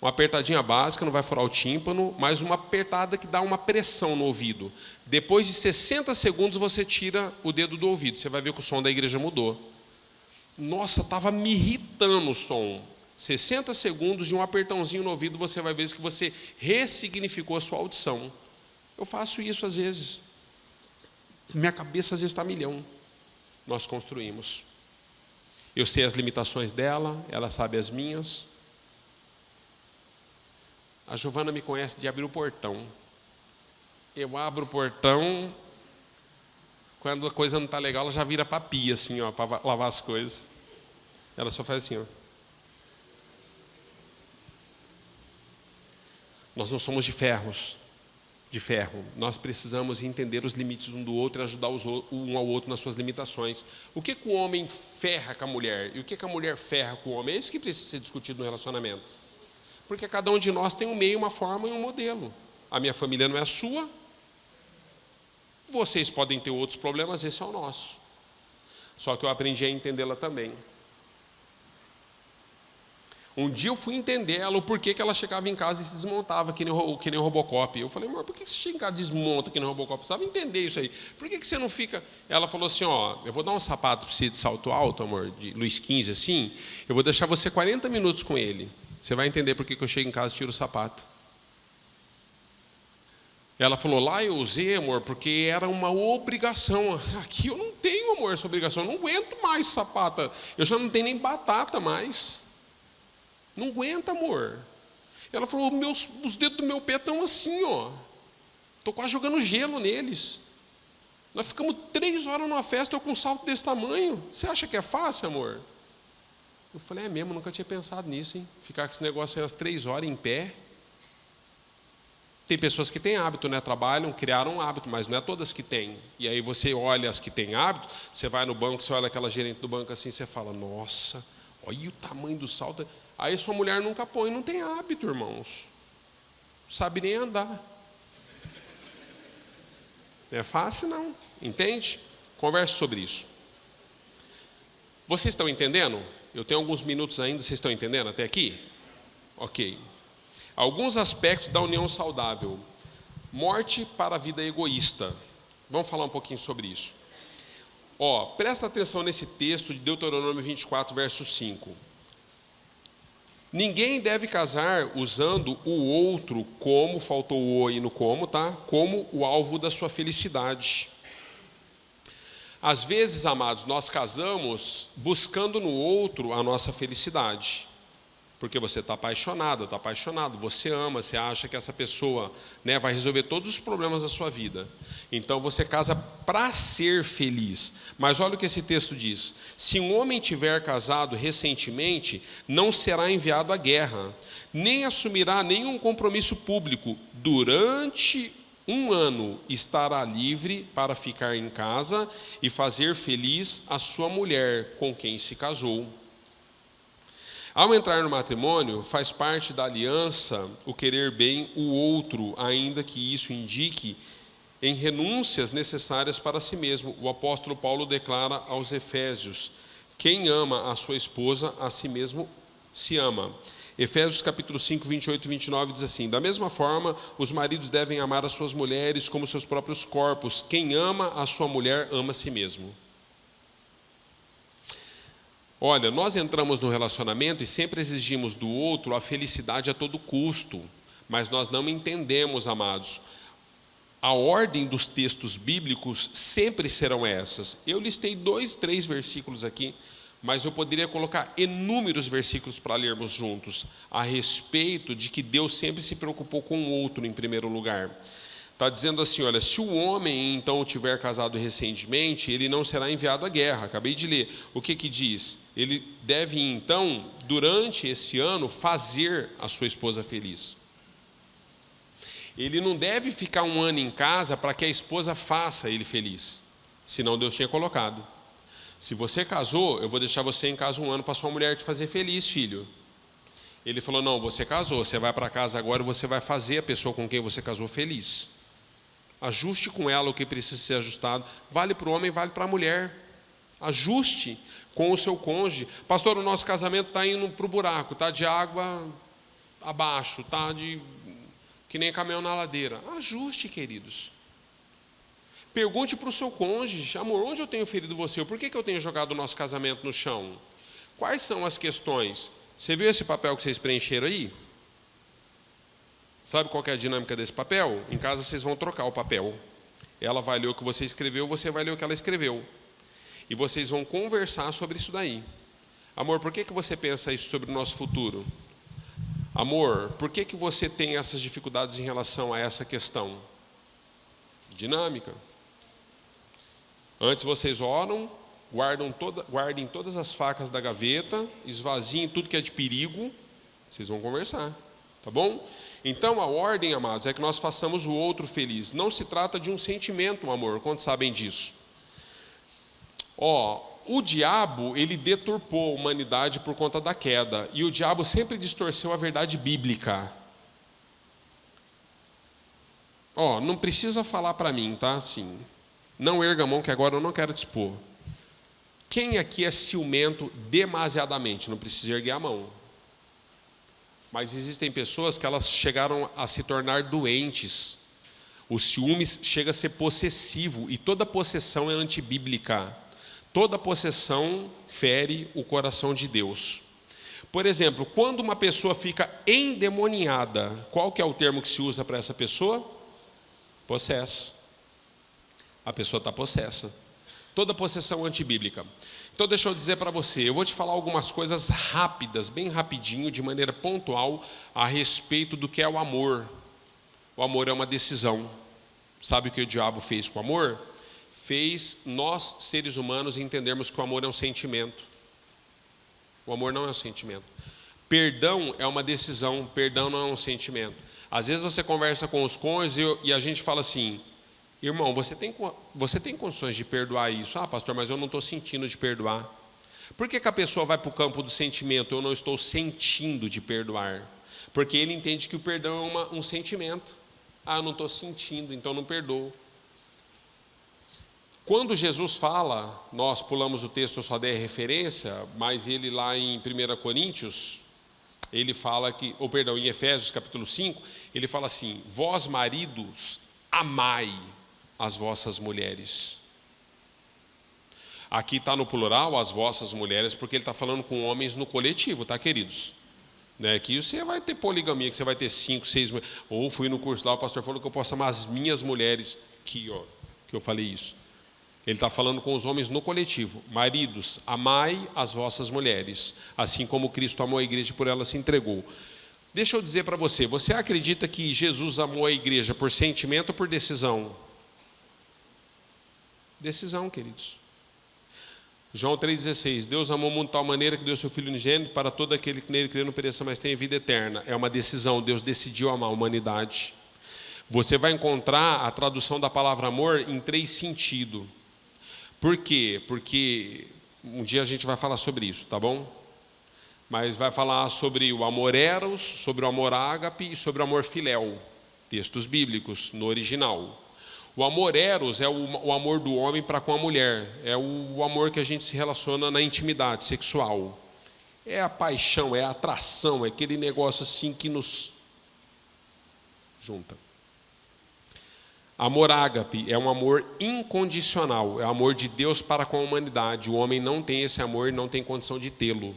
Uma apertadinha básica, não vai furar o tímpano, mas uma apertada que dá uma pressão no ouvido. Depois de 60 segundos você tira o dedo do ouvido, você vai ver que o som da igreja mudou. Nossa, estava me irritando o som. 60 segundos de um apertãozinho no ouvido, você vai ver que você ressignificou a sua audição. Eu faço isso às vezes. Minha cabeça às vezes está a milhão. Nós construímos. Eu sei as limitações dela, ela sabe as minhas. A Giovana me conhece de abrir o portão. Eu abro o portão, quando a coisa não está legal, ela já vira para a pia, assim, ó, para lavar as coisas. Ela só faz assim, ó. Nós não somos de ferro. Nós precisamos entender os limites um do outro e ajudar um ao outro nas suas limitações. O que o homem ferra com a mulher? E o que a mulher ferra com o homem? É isso que precisa ser discutido no relacionamento. Porque cada um de nós tem um meio, uma forma e um modelo. A minha família não é a sua. Vocês podem ter outros problemas, esse é o nosso. Só que eu aprendi a entendê-la também. Um dia eu fui entender ela, o porquê que ela chegava em casa e se desmontava, que nem o Robocop. Eu falei, amor, por que você chega em casa e desmonta que nem o Robocop? Precisava entender isso aí. Por que você não fica... Ela falou assim, ó, eu vou dar um sapato para você de salto alto, amor, de Luiz XV, assim. Eu vou deixar você 40 minutos com ele. Você vai entender por que eu chego em casa e tiro o sapato. Ela falou, lá eu usei, amor, porque era uma obrigação. Aqui eu não tenho, amor, essa obrigação. Eu não aguento mais sapato. Eu já não tenho nem batata mais. Não aguenta, amor. Ela falou, os dedos do meu pé estão assim, ó. Estou quase jogando gelo neles. Nós ficamos 3 horas numa festa, eu com um salto desse tamanho. Você acha que é fácil, amor? Eu falei, é mesmo, nunca tinha pensado nisso, hein? Ficar com esse negócio aí umas 3 horas em pé. Tem pessoas que têm hábito, né? Trabalham, criaram um hábito, mas não é todas que têm. E aí você olha as que têm hábito, você vai no banco, você olha aquela gerente do banco assim, você fala, nossa, olha o tamanho do salto. Aí sua mulher nunca põe, não tem hábito, irmãos. Não sabe nem andar. Não é fácil, não. Entende? Converse sobre isso. Vocês estão entendendo? Eu tenho alguns minutos ainda, vocês estão entendendo até aqui? Ok. Alguns aspectos da união saudável. Morte para a vida egoísta. Vamos falar um pouquinho sobre isso. Presta atenção nesse texto de Deuteronômio 24, verso 5. Ninguém deve casar usando o outro como, faltou o "o" aí no "como", tá? Como o alvo da sua felicidade. Às vezes, amados, nós casamos buscando no outro a nossa felicidade. Porque você está apaixonado, está apaixonado, você ama, você acha que essa pessoa, vai resolver todos os problemas da sua vida. Então você casa para ser feliz. Mas olha o que esse texto diz: se um homem tiver casado recentemente, não será enviado à guerra, nem assumirá nenhum compromisso público. Durante 1 ano estará livre para ficar em casa e fazer feliz a sua mulher com quem se casou. Ao entrar no matrimônio, faz parte da aliança o querer bem o outro, ainda que isso indique em renúncias necessárias para si mesmo. O apóstolo Paulo declara aos Efésios: quem ama a sua esposa, a si mesmo se ama. Efésios capítulo 5, 28 e 29 diz assim: da mesma forma, os maridos devem amar as suas mulheres como seus próprios corpos. Quem ama a sua mulher, ama a si mesmo. Olha, nós entramos no relacionamento e sempre exigimos do outro a felicidade a todo custo, mas nós não entendemos, amados, a ordem dos textos bíblicos sempre serão essas. Eu listei 2, 3 versículos aqui, mas eu poderia colocar inúmeros versículos para lermos juntos, a respeito de que Deus sempre se preocupou com o outro em primeiro lugar. Está dizendo assim, olha, se o homem então tiver casado recentemente, ele não será enviado à guerra. Acabei de ler. O que diz? Ele deve então, durante esse ano, fazer a sua esposa feliz. Ele não deve ficar 1 ano em casa para que a esposa faça ele feliz. Senão Deus tinha colocado. Se você casou, eu vou deixar você em casa 1 ano para sua mulher te fazer feliz, filho. Ele falou, não, você casou, você vai para casa agora e você vai fazer a pessoa com quem você casou feliz. Ajuste com ela o que precisa ser ajustado. Vale para o homem, vale para a mulher. Ajuste com o seu cônjuge. Pastor, o nosso casamento está indo para o buraco, está de água abaixo, está que nem caminhão na ladeira. Ajuste, queridos. Pergunte para o seu cônjuge: amor, onde eu tenho ferido você? Por que eu tenho jogado o nosso casamento no chão? Quais são as questões? Você viu esse papel que vocês preencheram aí? Sabe qual que é a dinâmica desse papel? Em casa vocês vão trocar o papel. Ela vai ler o que você escreveu, você vai ler o que ela escreveu. E vocês vão conversar sobre isso daí. Amor, por que você pensa isso sobre o nosso futuro? Amor, por que você tem essas dificuldades em relação a essa questão? Dinâmica. Antes vocês oram, guardem todas as facas da gaveta, esvaziem tudo que é de perigo, vocês vão conversar, tá bom? Então a ordem, amados, é que nós façamos o outro feliz. Não se trata de um sentimento, amor, quantos sabem disso? O diabo, ele deturpou a humanidade por conta da queda, e o diabo sempre distorceu a verdade bíblica. Não precisa falar para mim, tá? Assim, não erga a mão que agora eu não quero te expor. Quem aqui é ciumento demasiadamente? Não precisa erguer a mão. Mas existem pessoas que elas chegaram a se tornar doentes. O ciúmes chega a ser possessivo, e toda possessão é antibíblica. Toda possessão fere o coração de Deus. Por exemplo, quando uma pessoa fica endemoniada, qual que é o termo que se usa para essa pessoa? Possesso. A pessoa está possessa. Toda possessão antibíblica. Então deixa eu dizer para você, eu vou te falar algumas coisas rápidas, bem rapidinho, de maneira pontual, a respeito do que é o amor. O amor é uma decisão. Sabe o que o diabo fez com o amor? Fez nós, seres humanos, entendermos que o amor é um sentimento. O amor não é um sentimento. Perdão é uma decisão, perdão não é um sentimento. Às vezes você conversa com os cônjuges e a gente fala assim: irmão, você tem condições de perdoar isso? Pastor, mas eu não estou sentindo de perdoar. Por que a pessoa vai para o campo do sentimento? Eu não estou sentindo de perdoar. Porque ele entende que o perdão é um sentimento. Eu não estou sentindo, então não perdoo. Quando Jesus fala, nós pulamos o texto, eu só dei a referência, mas ele lá em 1 Coríntios, ele fala que, ou perdão, em Efésios capítulo 5, ele fala assim: vós maridos, amai as vossas mulheres. Aqui está no plural, as vossas mulheres, porque ele está falando com homens no coletivo, tá, queridos? Né? Aqui você vai ter poligamia, que você vai ter 5, 6 mulheres. Ou fui no curso lá, o pastor falou que eu posso amar as minhas mulheres, aqui, ó, que eu falei isso. Ele está falando com os homens no coletivo. Maridos, amai as vossas mulheres, assim como Cristo amou a igreja e por ela se entregou. Deixa eu dizer para você, você acredita que Jesus amou a igreja por sentimento ou por decisão? Decisão, queridos. João 3,16, Deus amou o mundo de tal maneira que deu seu Filho unigênito para todo aquele que nele crê não pereça, mas tenha vida eterna. É uma decisão, Deus decidiu amar a humanidade. Você vai encontrar a tradução da palavra amor em 3 sentidos. Por quê? Porque um dia a gente vai falar sobre isso, tá bom? Mas vai falar sobre o amor eros, sobre o amor ágape e sobre o amor filéu. Textos bíblicos, no original. O amor eros é o amor do homem para com a mulher. É o amor que a gente se relaciona na intimidade sexual. É a paixão, é a atração, é aquele negócio assim que nos junta. Amor ágape é um amor incondicional, é o amor de Deus para com a humanidade. O homem não tem esse amor e não tem condição de tê-lo.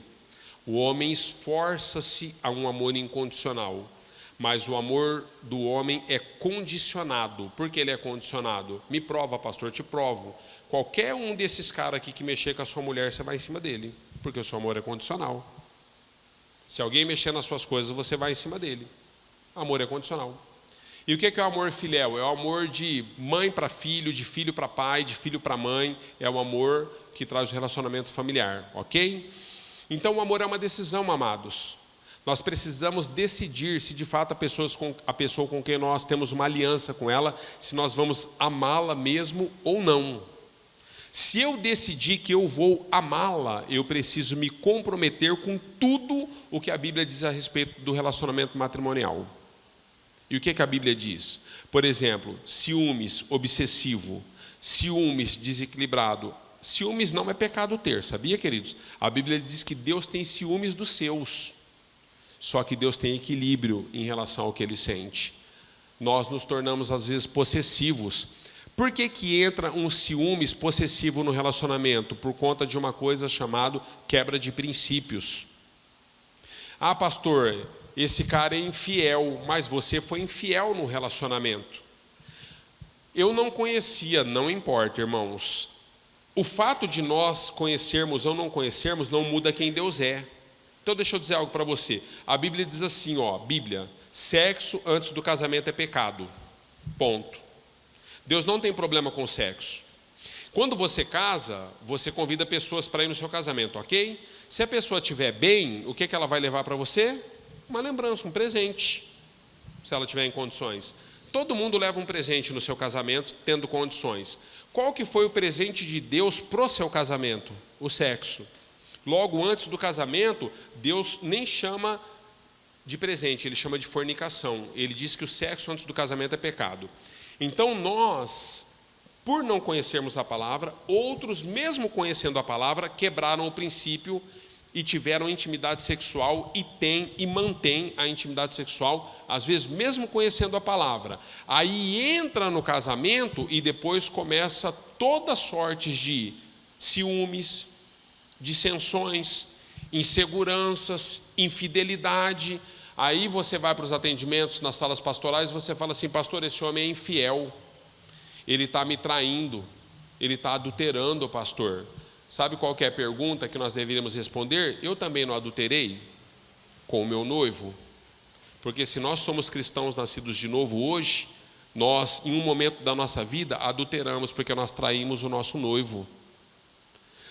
O homem esforça-se a um amor incondicional, mas o amor do homem é condicionado. Por que ele é condicionado? Me prova, pastor, te provo. Qualquer um desses caras aqui que mexer com a sua mulher, você vai em cima dele, porque o seu amor é condicional. Se alguém mexer nas suas coisas, você vai em cima dele. Amor é condicional. E o que é o amor filéu? É o amor de mãe para filho, de filho para pai, de filho para mãe. É o amor que traz o relacionamento familiar, ok? Então o amor é uma decisão, amados. Nós precisamos decidir se de fato a pessoa com quem nós temos uma aliança com ela, se nós vamos amá-la mesmo ou não. Se eu decidir que eu vou amá-la, eu preciso me comprometer com tudo o que a Bíblia diz a respeito do relacionamento matrimonial. E o que a Bíblia diz? Por exemplo, ciúmes obsessivo, ciúmes desequilibrado. Ciúmes não é pecado ter, sabia, queridos? A Bíblia diz que Deus tem ciúmes dos seus. Só que Deus tem equilíbrio em relação ao que Ele sente. Nós nos tornamos às vezes possessivos. Por que entra um ciúmes possessivo no relacionamento? Por conta de uma coisa chamada quebra de princípios. Ah, pastor, esse cara é infiel, mas você foi infiel no relacionamento. Eu não conhecia, não importa, irmãos. O fato de nós conhecermos ou não conhecermos não muda quem Deus é. Então deixa eu dizer algo para você. A Bíblia diz assim, ó, Bíblia, sexo antes do casamento é pecado. Ponto. Deus não tem problema com sexo. Quando você casa, você convida pessoas para ir no seu casamento, ok? Se a pessoa estiver bem, o que ela vai levar para você? Uma lembrança, um presente, se ela tiver em condições. Todo mundo leva um presente no seu casamento, tendo condições. Qual que foi o presente de Deus para o seu casamento? O sexo. Logo antes do casamento, Deus nem chama de presente, Ele chama de fornicação. Ele diz que o sexo antes do casamento é pecado. Então nós, por não conhecermos a palavra, outros, mesmo conhecendo a palavra, quebraram o princípio e tiveram intimidade sexual e têm e mantêm a intimidade sexual, às vezes mesmo conhecendo a palavra. Aí entra no casamento e depois começa toda sorte de ciúmes, dissensões, inseguranças, infidelidade. Aí você vai para os atendimentos nas salas pastorais e você fala assim, pastor, esse homem é infiel, ele está me traindo, ele está adulterando, pastor. Sabe qual que é a pergunta que nós deveríamos responder? Eu também não adulterei com o meu noivo? Porque se nós somos cristãos nascidos de novo hoje, nós, em um momento da nossa vida, adulteramos, porque nós traímos o nosso noivo.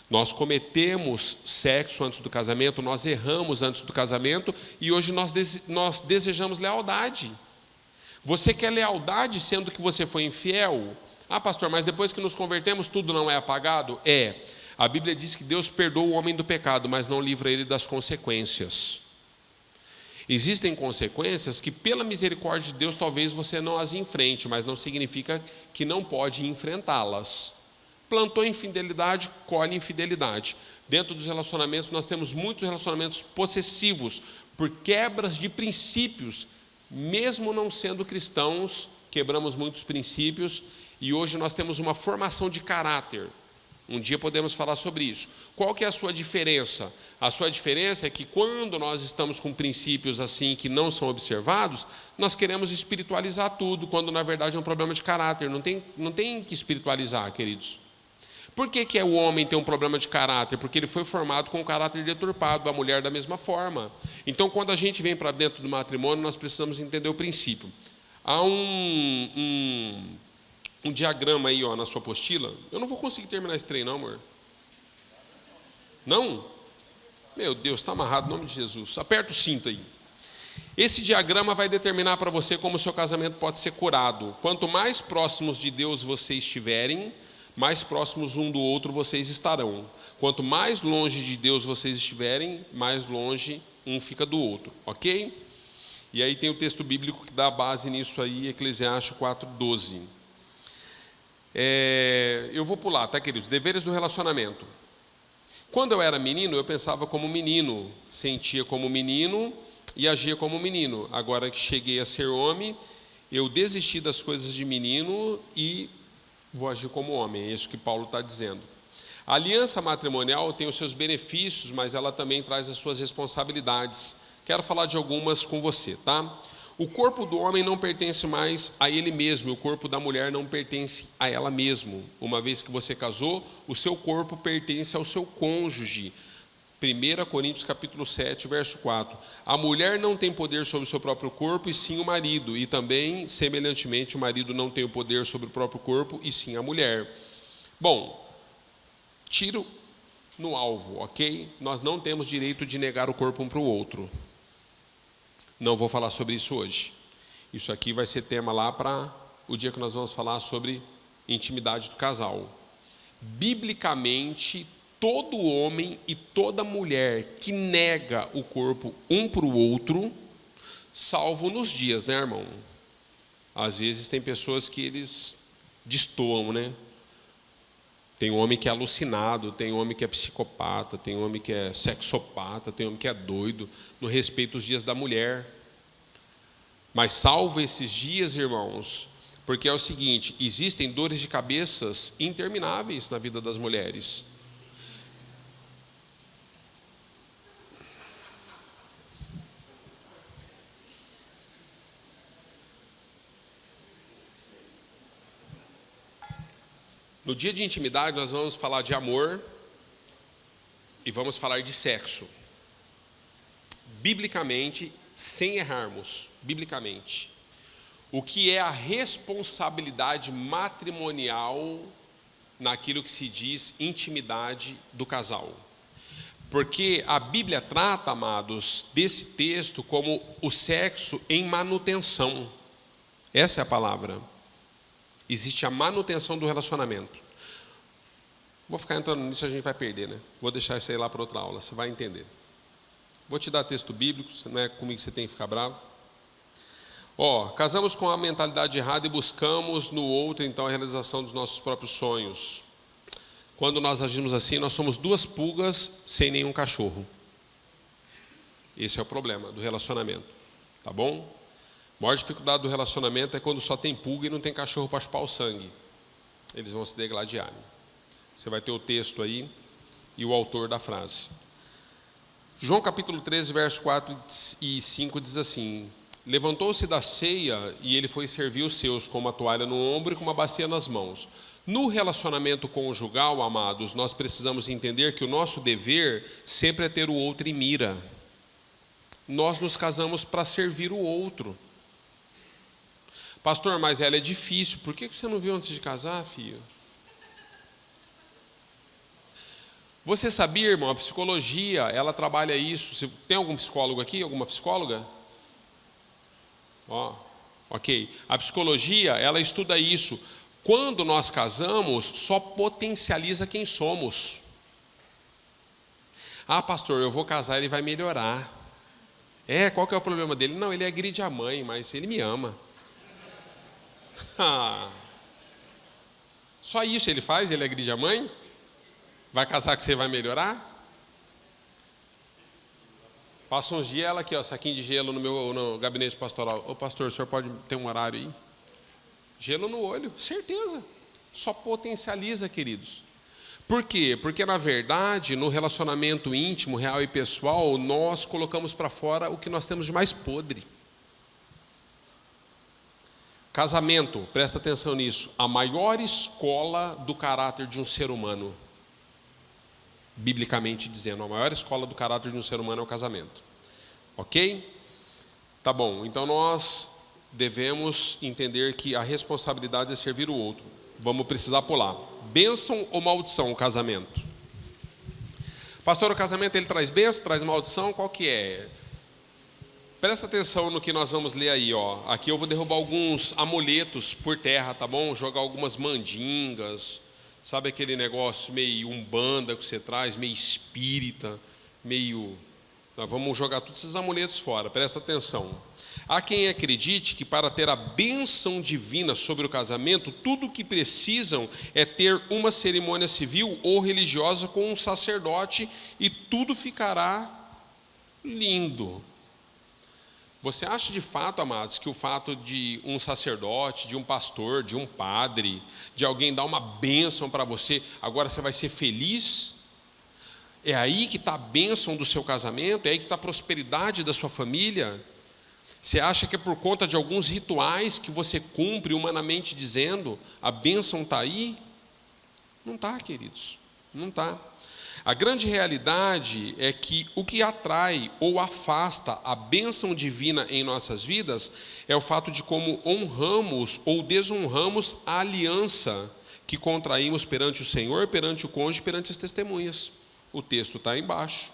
Nós cometemos sexo antes do casamento, nós erramos antes do casamento, e hoje nós desejamos lealdade. Você quer lealdade sendo que você foi infiel? Ah, pastor, mas depois que nos convertemos, tudo não é apagado? É. A Bíblia diz que Deus perdoa o homem do pecado, mas não livra ele das consequências. Existem consequências que, pela misericórdia de Deus, talvez você não as enfrente, mas não significa que não pode enfrentá-las. Plantou infidelidade, colhe infidelidade. Dentro dos relacionamentos, nós temos muitos relacionamentos possessivos, por quebras de princípios. Mesmo não sendo cristãos, quebramos muitos princípios, e hoje nós temos uma formação de caráter. Um dia podemos falar sobre isso. Qual que é a sua diferença? A sua diferença é que quando nós estamos com princípios assim que não são observados, nós queremos espiritualizar tudo, quando na verdade é um problema de caráter. Não tem que espiritualizar, queridos. Por que o homem tem um problema de caráter? Porque ele foi formado com um caráter deturpado, a mulher da mesma forma. Então, quando a gente vem para dentro do matrimônio, nós precisamos entender o princípio. Há um diagrama aí, ó, na sua apostila. Eu não vou conseguir terminar esse trem, não, amor. Não? Meu Deus, está amarrado em nome de Jesus. Aperta o cinto aí. Esse diagrama vai determinar para você como o seu casamento pode ser curado. Quanto mais próximos de Deus vocês estiverem, mais próximos um do outro vocês estarão. Quanto mais longe de Deus vocês estiverem, mais longe um fica do outro, ok? E aí tem o texto bíblico que dá base nisso aí, Eclesiastes 4:12. Eu vou pular, tá, queridos? Deveres do relacionamento. Quando eu era menino, eu pensava como menino, sentia como menino e agia como menino. Agora que cheguei a ser homem, eu desisti das coisas de menino e vou agir como homem. É isso que Paulo está dizendo. A aliança matrimonial tem os seus benefícios, mas ela também traz as suas responsabilidades. Quero falar de algumas com você, tá? O corpo do homem não pertence mais a ele mesmo, o corpo da mulher não pertence a ela mesma. Uma vez que você casou, o seu corpo pertence ao seu cônjuge. 1 Coríntios capítulo 7, verso 4. A mulher não tem poder sobre o seu próprio corpo, e sim o marido. E também, semelhantemente, o marido não tem o poder sobre o próprio corpo, e sim a mulher. Bom, tiro no alvo, ok? Nós não temos direito de negar o corpo um para o outro. Não vou falar sobre isso hoje. Isso aqui vai ser tema lá para o dia que nós vamos falar sobre intimidade do casal. Biblicamente, todo homem e toda mulher que nega o corpo um para o outro, salvo nos dias, né, irmão? Às vezes tem pessoas que eles destoam, né? Tem homem que é alucinado, tem homem que é psicopata, tem homem que é sexopata, tem homem que é doido, no respeito aos dias da mulher. Mas salvo esses dias, irmãos, porque é o seguinte, existem dores de cabeças intermináveis na vida das mulheres. No dia de intimidade, nós vamos falar de amor e vamos falar de sexo. Biblicamente, sem errarmos, biblicamente. O que é a responsabilidade matrimonial naquilo que se diz intimidade do casal? Porque a Bíblia trata, amados, desse texto como o sexo em manutenção. Essa é a palavra. Existe a manutenção do relacionamento. Vou ficar entrando nisso, a gente vai perder, né? Vou deixar isso aí lá para outra aula, você vai entender. Vou te dar texto bíblico, não é comigo que você tem que ficar bravo. Casamos com a mentalidade errada e buscamos no outro, então, a realização dos nossos próprios sonhos. Quando nós agimos assim, nós somos duas pulgas sem nenhum cachorro. Esse é o problema do relacionamento, tá bom? A maior dificuldade do relacionamento é quando só tem pulga e não tem cachorro para chupar o sangue. Eles vão se degladiar. Você vai ter o texto aí e o autor da frase. João capítulo 13, versos 4 e 5 diz assim: levantou-se da ceia e ele foi servir os seus com uma toalha no ombro e com uma bacia nas mãos. No relacionamento conjugal, amados, nós precisamos entender que o nosso dever sempre é ter o outro em mira. Nós nos casamos para servir o outro. Pastor, mas ela é difícil. Por que você não viu antes de casar, filho? Você sabia, irmão, a psicologia, ela trabalha isso. Tem algum psicólogo aqui? Alguma psicóloga? Ok. A psicologia, ela estuda isso. Quando nós casamos, só potencializa quem somos. Ah, pastor, eu vou casar, ele vai melhorar. Qual que é o problema dele? Não, ele agride a mãe, mas ele me ama. Só isso ele faz? Ele agride a mãe? Vai casar que você vai melhorar? Passa uns dias, ela aqui, ó, saquinho de gelo no gabinete pastoral. Ô pastor, o senhor pode ter um horário aí? Gelo no olho, certeza. Só potencializa, queridos. Por quê? Porque, na verdade, no relacionamento íntimo, real e pessoal, nós colocamos para fora o que nós temos de mais podre. Casamento, presta atenção nisso. A maior escola do caráter de um ser humano, biblicamente dizendo, a maior escola do caráter de um ser humano é o casamento. Ok? Tá bom, então nós devemos entender que a responsabilidade é servir o outro. Vamos precisar pular. Bênção ou maldição o casamento? Pastor, o casamento ele traz bênção, traz maldição, qual que é? Presta atenção no que nós vamos ler aí, ó. Aqui eu vou derrubar alguns amuletos por terra, tá bom? Jogar algumas mandingas, sabe aquele negócio meio umbanda que você traz, meio espírita, meio... Nós vamos jogar todos esses amuletos fora, presta atenção. Há quem acredite que para ter a bênção divina sobre o casamento, tudo o que precisam é ter uma cerimônia civil ou religiosa com um sacerdote e tudo ficará lindo. Você acha de fato, amados, que o fato de um sacerdote, de um pastor, de um padre, de alguém dar uma bênção para você, agora você vai ser feliz? É aí que está a bênção do seu casamento? É aí que está a prosperidade da sua família? Você acha que é por conta de alguns rituais que você cumpre, humanamente dizendo, a bênção está aí? Não está, queridos, não está. A grande realidade é que o que atrai ou afasta a bênção divina em nossas vidas é o fato de como honramos ou desonramos a aliança que contraímos perante o Senhor, perante o cônjuge, perante as testemunhas. O texto está aí embaixo.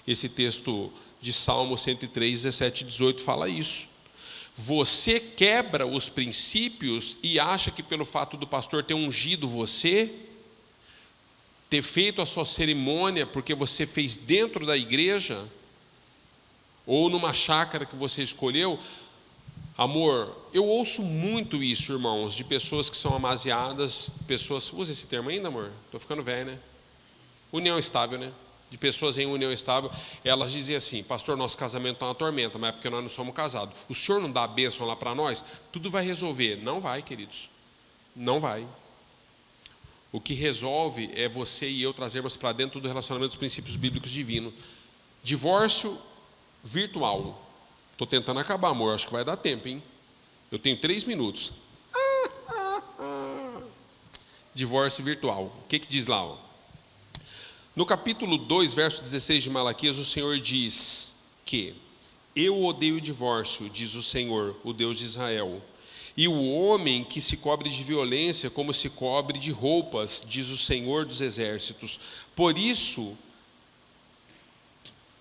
Esse texto de Salmo 103, 17 e 18 fala isso. Você quebra os princípios e acha que pelo fato do pastor ter ungido você, ter feito a sua cerimônia porque você fez dentro da igreja, ou numa chácara que você escolheu, amor, eu ouço muito isso, irmãos, de pessoas que são amaziadas, pessoas, usa esse termo ainda, amor? Estou ficando velho, né? União estável, né? De pessoas em união estável, elas dizem assim, pastor, nosso casamento está uma tormenta, mas é porque nós não somos casados. O senhor não dá a bênção lá para nós? Tudo vai resolver. Não vai, queridos. Não vai. O que resolve é você e eu trazermos para dentro do relacionamento os princípios bíblicos divinos. Divórcio virtual. Estou tentando acabar, amor, acho que vai dar tempo, hein? Eu tenho 3 minutos. Divórcio virtual. O que diz lá? Ó? No capítulo 2, verso 16 de Malaquias, o Senhor diz que eu odeio o divórcio, diz o Senhor, o Deus de Israel, e o homem que se cobre de violência como se cobre de roupas, diz o Senhor dos exércitos. Por isso,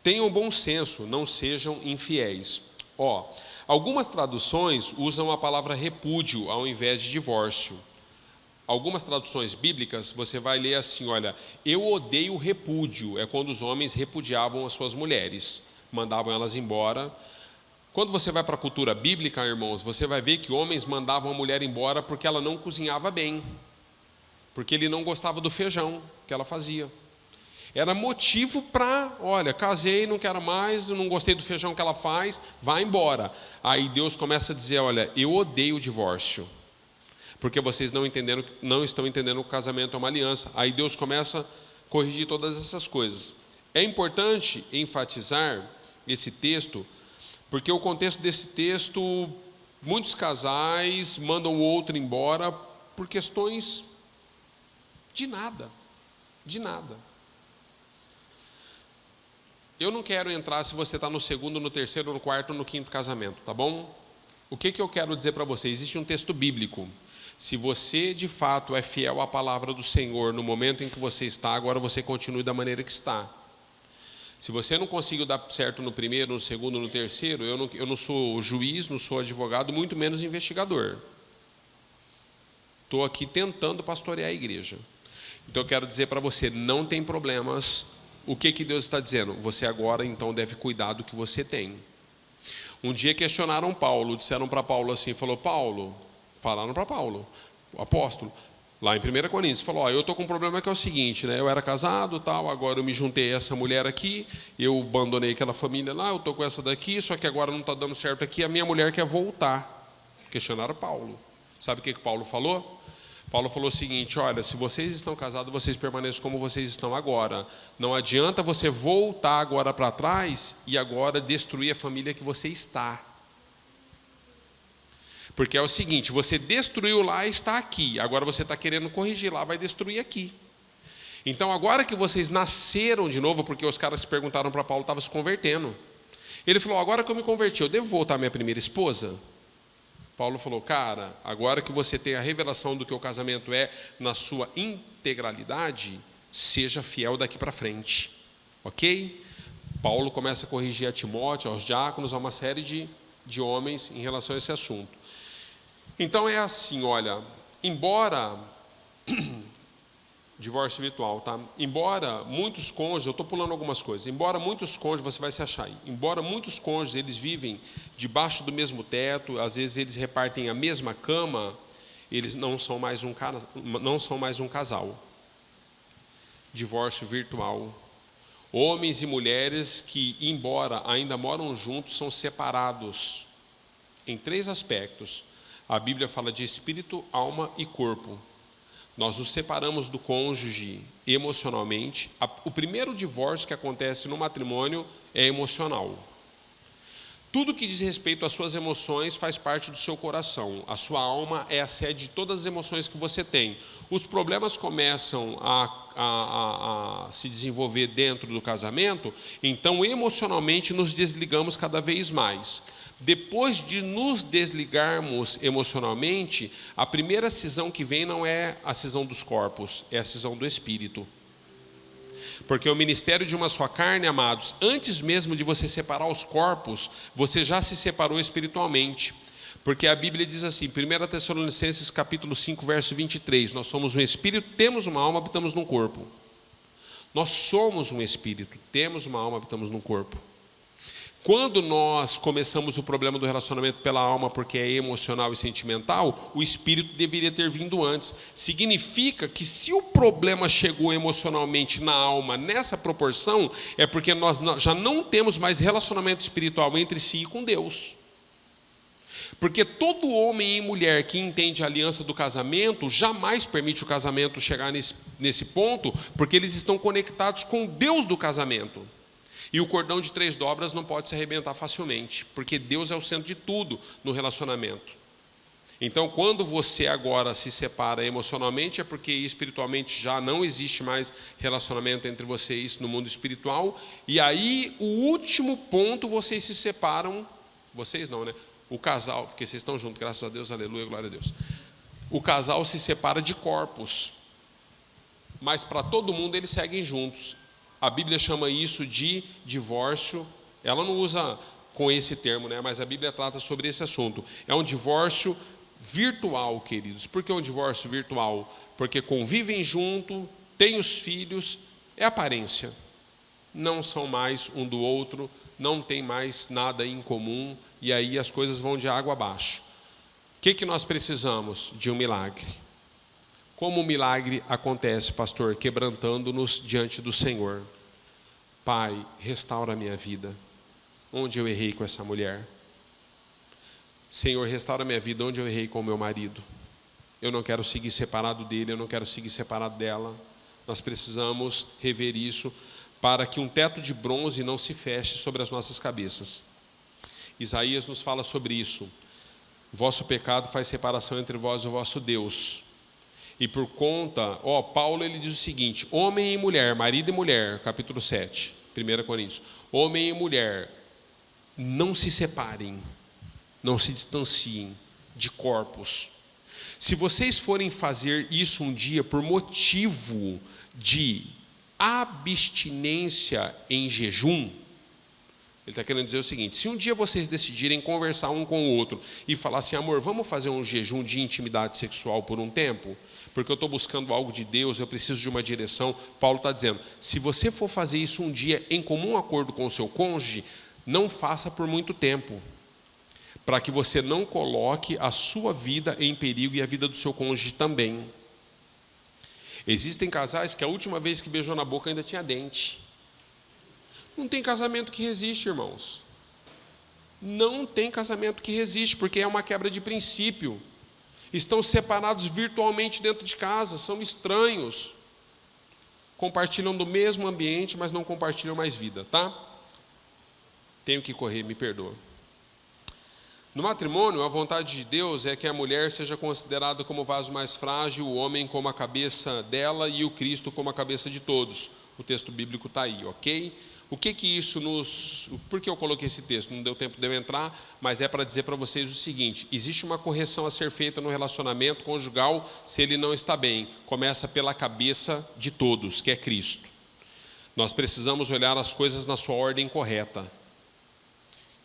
tenham bom senso, não sejam infiéis. Ó, algumas traduções usam a palavra repúdio ao invés de divórcio. Algumas traduções bíblicas, você vai ler assim, olha, eu odeio o repúdio, é quando os homens repudiavam as suas mulheres, mandavam elas embora. Quando você vai para a cultura bíblica, irmãos, você vai ver que homens mandavam a mulher embora porque ela não cozinhava bem, porque ele não gostava do feijão que ela fazia. Era motivo para, olha, casei, não quero mais, não gostei do feijão que ela faz, vai embora. Aí Deus começa a dizer, olha, eu odeio o divórcio, porque vocês não estão entendendo que o casamento é uma aliança. Aí Deus começa a corrigir todas essas coisas. É importante enfatizar esse texto, porque o contexto desse texto, muitos casais mandam o outro embora por questões de nada, de nada. Eu não quero entrar se você está no segundo, no terceiro, no quarto, no quinto casamento, tá bom? O que eu quero dizer para você? Existe um texto bíblico. Se você de fato é fiel à palavra do Senhor no momento em que você está, agora você continue da maneira que está. Se você não conseguiu dar certo no primeiro, no segundo, no terceiro, eu não sou juiz, não sou advogado, muito menos investigador. Estou aqui tentando pastorear a igreja. Então eu quero dizer para você, não tem problemas. O que Deus está dizendo? Você agora então deve cuidar do que você tem. Um dia questionaram Paulo, disseram para Paulo assim, falaram para Paulo, o apóstolo, Lá em 1 Coríntios, falou, eu estou com um problema que é o seguinte, né? Eu era casado, tal, agora eu me juntei a essa mulher aqui, eu abandonei aquela família lá, eu estou com essa daqui, só que agora não está dando certo aqui, a minha mulher quer voltar. Questionaram Paulo. Sabe o que Paulo falou? Paulo falou o seguinte, olha, se vocês estão casados, vocês permaneçam como vocês estão agora. Não adianta você voltar agora para trás e agora destruir a família que você está. Porque é o seguinte, você destruiu lá e está aqui. Agora você está querendo corrigir lá, vai destruir aqui. Então agora que vocês nasceram de novo, porque os caras se perguntaram para Paulo, estava se convertendo. Ele falou, agora que eu me converti, eu devo voltar à minha primeira esposa? Paulo falou, cara, agora que você tem a revelação do que o casamento é na sua integralidade, seja fiel daqui para frente. Ok? Paulo começa a corrigir a Timóteo, aos diáconos, a uma série de homens em relação a esse assunto. Então é assim, olha, embora, divórcio virtual, tá? Embora muitos cônjuges, eu estou pulando algumas coisas, embora muitos cônjuges, você vai se achar aí, embora muitos cônjuges, eles vivem debaixo do mesmo teto, às vezes eles repartem a mesma cama, eles não são mais um casal. Divórcio virtual. Homens e mulheres que, embora ainda moram juntos, são separados em 3 aspectos. A Bíblia fala de espírito, alma e corpo. Nós nos separamos do cônjuge emocionalmente. O primeiro divórcio que acontece no matrimônio é emocional. Tudo que diz respeito às suas emoções faz parte do seu coração. A sua alma é a sede de todas as emoções que você tem. Os problemas começam a se desenvolver dentro do casamento, então emocionalmente nos desligamos cada vez mais. Depois de nos desligarmos emocionalmente, a primeira cisão que vem não é a cisão dos corpos, é a cisão do espírito. Porque o ministério de uma só carne, amados, antes mesmo de você separar os corpos, você já se separou espiritualmente. Porque a Bíblia diz assim, 1 Tessalonicenses capítulo 5, verso 23, nós somos um espírito, temos uma alma, habitamos num corpo. Nós somos um espírito, temos uma alma, habitamos num corpo. Quando nós começamos o problema do relacionamento pela alma, porque é emocional e sentimental, o espírito deveria ter vindo antes. Significa que se o problema chegou emocionalmente na alma nessa proporção, é porque nós já não temos mais relacionamento espiritual entre si e com Deus. Porque todo homem e mulher que entende a aliança do casamento, jamais permite o casamento chegar nesse ponto, porque eles estão conectados com o Deus do casamento. E o cordão de 3 dobras não pode se arrebentar facilmente, porque Deus é o centro de tudo no relacionamento. Então, quando você agora se separa emocionalmente, é porque espiritualmente já não existe mais relacionamento entre vocês no mundo espiritual. E aí, o último ponto, vocês se separam, vocês não, né? O casal, porque vocês estão juntos, graças a Deus, aleluia, glória a Deus. O casal se separa de corpos, mas para todo mundo eles seguem juntos. A Bíblia chama isso de divórcio. Ela não usa com esse termo, né? Mas a Bíblia trata sobre esse assunto. É um divórcio virtual, queridos. Por que um divórcio virtual? Porque convivem junto, têm os filhos, é aparência. Não são mais um do outro, não tem mais nada em comum, e aí as coisas vão de água abaixo. O que nós precisamos? De um milagre. Como o milagre acontece, pastor? Quebrantando-nos diante do Senhor. Pai, restaura a minha vida. Onde eu errei com essa mulher? Senhor, restaura a minha vida onde eu errei com o meu marido. Eu não quero seguir separado dele, eu não quero seguir separado dela. Nós precisamos rever isso para que um teto de bronze não se feche sobre as nossas cabeças. Isaías nos fala sobre isso. Vosso pecado faz separação entre vós e o vosso Deus. E por conta, Paulo ele diz o seguinte, homem e mulher, marido e mulher, capítulo 7, 1 Coríntios, homem e mulher, não se separem, não se distanciem de corpos. Se vocês forem fazer isso um dia por motivo de abstinência em jejum, ele está querendo dizer o seguinte, se um dia vocês decidirem conversar um com o outro e falar assim, amor, vamos fazer um jejum de intimidade sexual por um tempo, porque eu estou buscando algo de Deus, eu preciso de uma direção, Paulo está dizendo, se você for fazer isso um dia em comum acordo com o seu cônjuge, não faça por muito tempo, para que você não coloque a sua vida em perigo e a vida do seu cônjuge também. Existem casais que a última vez que beijou na boca ainda tinha dente. Não tem casamento que resiste, irmãos. Não tem casamento que resiste, porque é uma quebra de princípio. Estão separados virtualmente dentro de casa, são estranhos. Compartilham do mesmo ambiente, mas não compartilham mais vida, tá? Tenho que correr, me perdoa. No matrimônio, a vontade de Deus é que a mulher seja considerada como o vaso mais frágil, o homem como a cabeça dela e o Cristo como a cabeça de todos. O texto bíblico está aí, ok? O que isso nos... Por que eu coloquei esse texto? Não deu tempo de eu entrar, mas é para dizer para vocês o seguinte: existe uma correção a ser feita no relacionamento conjugal se ele não está bem. Começa pela cabeça de todos, que é Cristo. Nós precisamos olhar as coisas na sua ordem correta.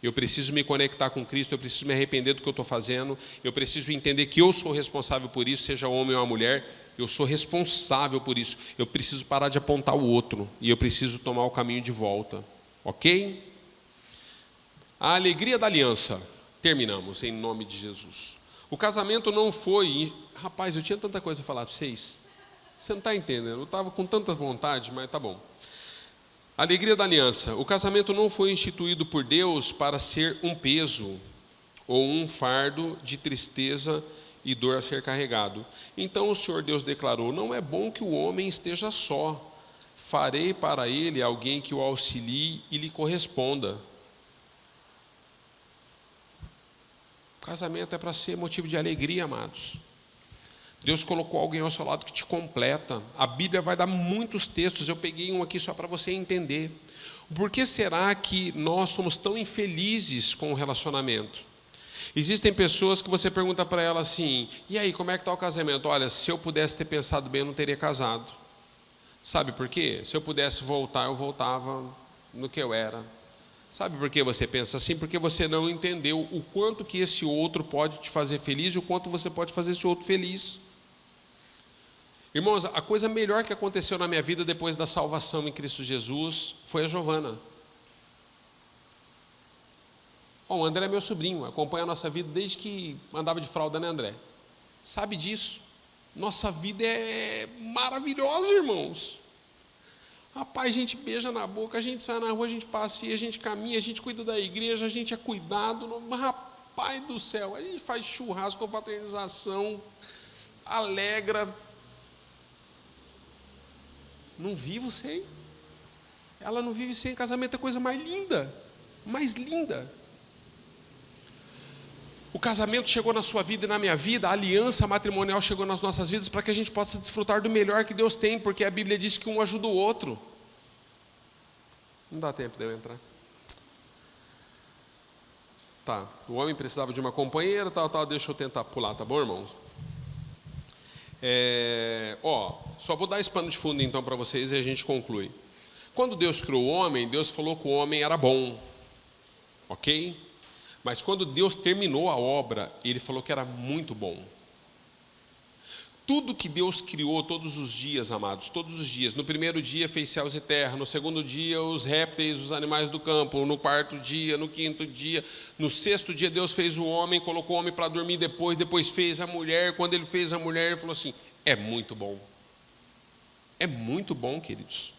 Eu preciso me conectar com Cristo, eu preciso me arrepender do que eu estou fazendo, eu preciso entender que eu sou responsável por isso, seja homem ou mulher, eu sou responsável por isso. Eu preciso parar de apontar o outro e eu preciso tomar o caminho de volta, ok? A alegria da aliança, terminamos em nome de Jesus. O casamento não foi... Rapaz, eu tinha tanta coisa a falar para vocês, você não está entendendo, eu estava com tanta vontade, mas tá bom. Alegria da aliança. O casamento não foi instituído por Deus para ser um peso ou um fardo de tristeza e dor a ser carregado. Então o Senhor Deus declarou: não é bom que o homem esteja só. Farei para ele alguém que o auxilie e lhe corresponda. O casamento é para ser motivo de alegria, amados. Deus colocou alguém ao seu lado que te completa. A Bíblia vai dar muitos textos, eu peguei um aqui só para você entender. Por que será que nós somos tão infelizes com o relacionamento? Existem pessoas que você pergunta para ela assim: e aí, como é que está o casamento? Olha, se eu pudesse ter pensado bem, eu não teria casado. Sabe por quê? Se eu pudesse voltar, eu voltava no que eu era. Sabe por que você pensa assim? Porque você não entendeu o quanto que esse outro pode te fazer feliz e o quanto você pode fazer esse outro feliz. Irmãos, a coisa melhor que aconteceu na minha vida depois da salvação em Cristo Jesus foi a Giovana. O André é meu sobrinho, acompanha a nossa vida desde que andava de fralda, né, André? Sabe disso? Nossa vida é maravilhosa, irmãos. Rapaz, a gente beija na boca, a gente sai na rua, a gente passeia, a gente caminha, a gente cuida da igreja, a gente é cuidado. Rapaz do céu, a gente faz churrasco, confraternização, alegra. Não vivo sem. Ela não vive sem. Casamento é a coisa mais linda. Mais linda. O casamento chegou na sua vida e na minha vida. A aliança matrimonial chegou nas nossas vidas para que a gente possa desfrutar do melhor que Deus tem. Porque a Bíblia diz que um ajuda o outro. Não dá tempo de eu entrar. Tá. O homem precisava de uma companheira, tal. Deixa eu tentar pular, tá bom, irmãos? Só vou dar esse pano de fundo então para vocês e a gente conclui. Quando Deus criou o homem, Deus falou que o homem era bom, ok? Mas quando Deus terminou a obra, Ele falou que era muito bom. Tudo que Deus criou todos os dias, amados, todos os dias. No primeiro dia fez céus e terra, no segundo dia os répteis, os animais do campo, no quarto dia, no quinto dia, no sexto dia Deus fez o homem, colocou o homem para dormir depois fez a mulher. Quando Ele fez a mulher, Ele falou assim: é muito bom. É muito bom, queridos.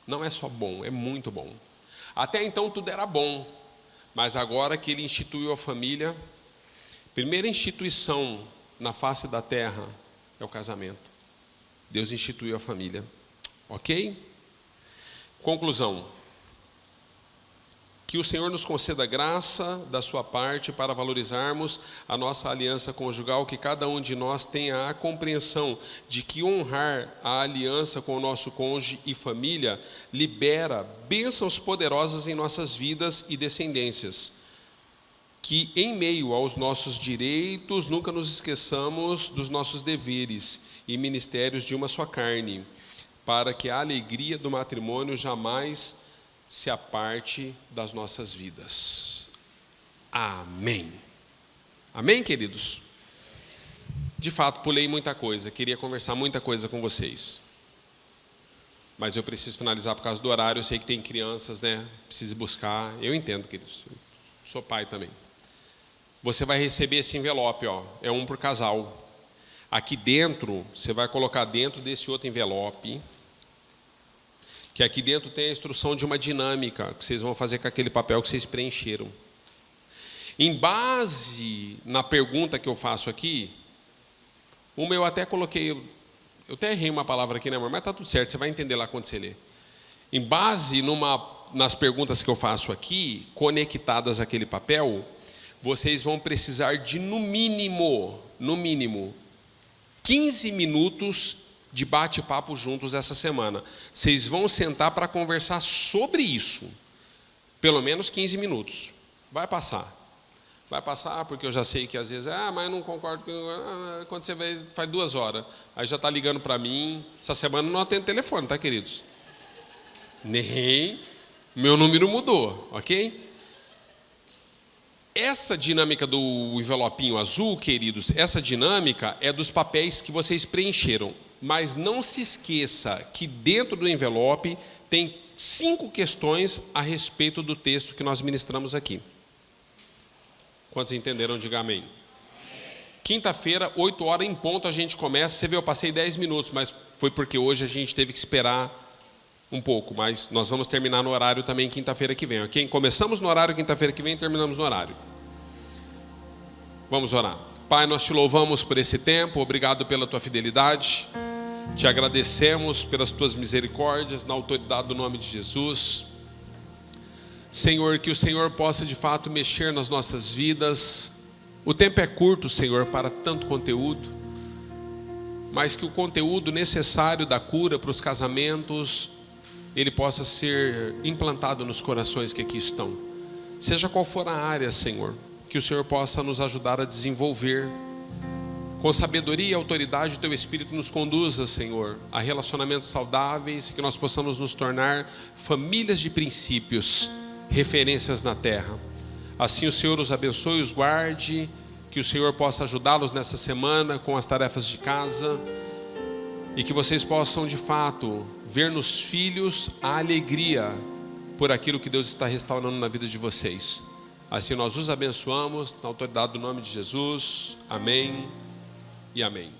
Não é só bom, é muito bom. Até então tudo era bom, mas agora que Ele instituiu a família, primeira instituição na face da terra é o casamento. Deus instituiu a família, ok? Conclusão: que o Senhor nos conceda graça da sua parte para valorizarmos a nossa aliança conjugal, que cada um de nós tenha a compreensão de que honrar a aliança com o nosso cônjuge e família libera bênçãos poderosas em nossas vidas e descendências. Que em meio aos nossos direitos nunca nos esqueçamos dos nossos deveres e ministérios de uma só carne, para que a alegria do matrimônio jamais se aparte das nossas vidas. Amém. Amém, queridos? De fato, pulei muita coisa, queria conversar muita coisa com vocês, mas eu preciso finalizar por causa do horário. Eu sei que tem crianças, né? Preciso buscar. Eu entendo, queridos, eu sou pai também. Você vai receber esse envelope, é um por casal. Aqui dentro, você vai colocar dentro desse outro envelope, que aqui dentro tem a instrução de uma dinâmica que vocês vão fazer com aquele papel que vocês preencheram. Em base na pergunta que eu faço aqui, uma eu até coloquei, eu até errei uma palavra aqui, né, amor? Mas está tudo certo, você vai entender lá quando você ler. Em base nas perguntas que eu faço aqui, conectadas àquele papel, vocês vão precisar de, no mínimo, 15 minutos de bate-papo juntos essa semana. Vocês vão sentar para conversar sobre isso. Pelo menos 15 minutos. Vai passar. Vai passar, porque eu já sei que às vezes, mas não concordo. Quando você vê, faz 2 horas. Aí já está ligando para mim. Essa semana eu não atendo telefone, tá, queridos? Nem. Meu número mudou, ok? Essa dinâmica do envelopinho azul, queridos, essa dinâmica é dos papéis que vocês preencheram. Mas não se esqueça que dentro do envelope tem 5 questões a respeito do texto que nós ministramos aqui. Quantos entenderam? Diga amém. Quinta-feira, 8 horas em ponto, a gente começa. Você vê, eu passei 10 minutos, mas foi porque hoje a gente teve que esperar um pouco. Mas nós vamos terminar no horário também quinta-feira que vem, ok? Começamos no horário quinta-feira que vem e terminamos no horário. Vamos orar. Pai, nós te louvamos por esse tempo, obrigado pela tua fidelidade. Te agradecemos pelas tuas misericórdias, na autoridade do nome de Jesus. Senhor, que o Senhor possa de fato mexer nas nossas vidas. O tempo é curto, Senhor, para tanto conteúdo, mas que o conteúdo necessário da cura para os casamentos, ele possa ser implantado nos corações que aqui estão. Seja qual for a área, Senhor, que o Senhor possa nos ajudar a desenvolver. Com sabedoria e autoridade, o Teu Espírito nos conduza, Senhor, a relacionamentos saudáveis, e que nós possamos nos tornar famílias de princípios, referências na terra. Assim o Senhor os abençoe e os guarde, que o Senhor possa ajudá-los nessa semana com as tarefas de casa, e que vocês possam de fato ver nos filhos a alegria por aquilo que Deus está restaurando na vida de vocês. Assim nós os abençoamos, na autoridade do nome de Jesus. Amém e amém.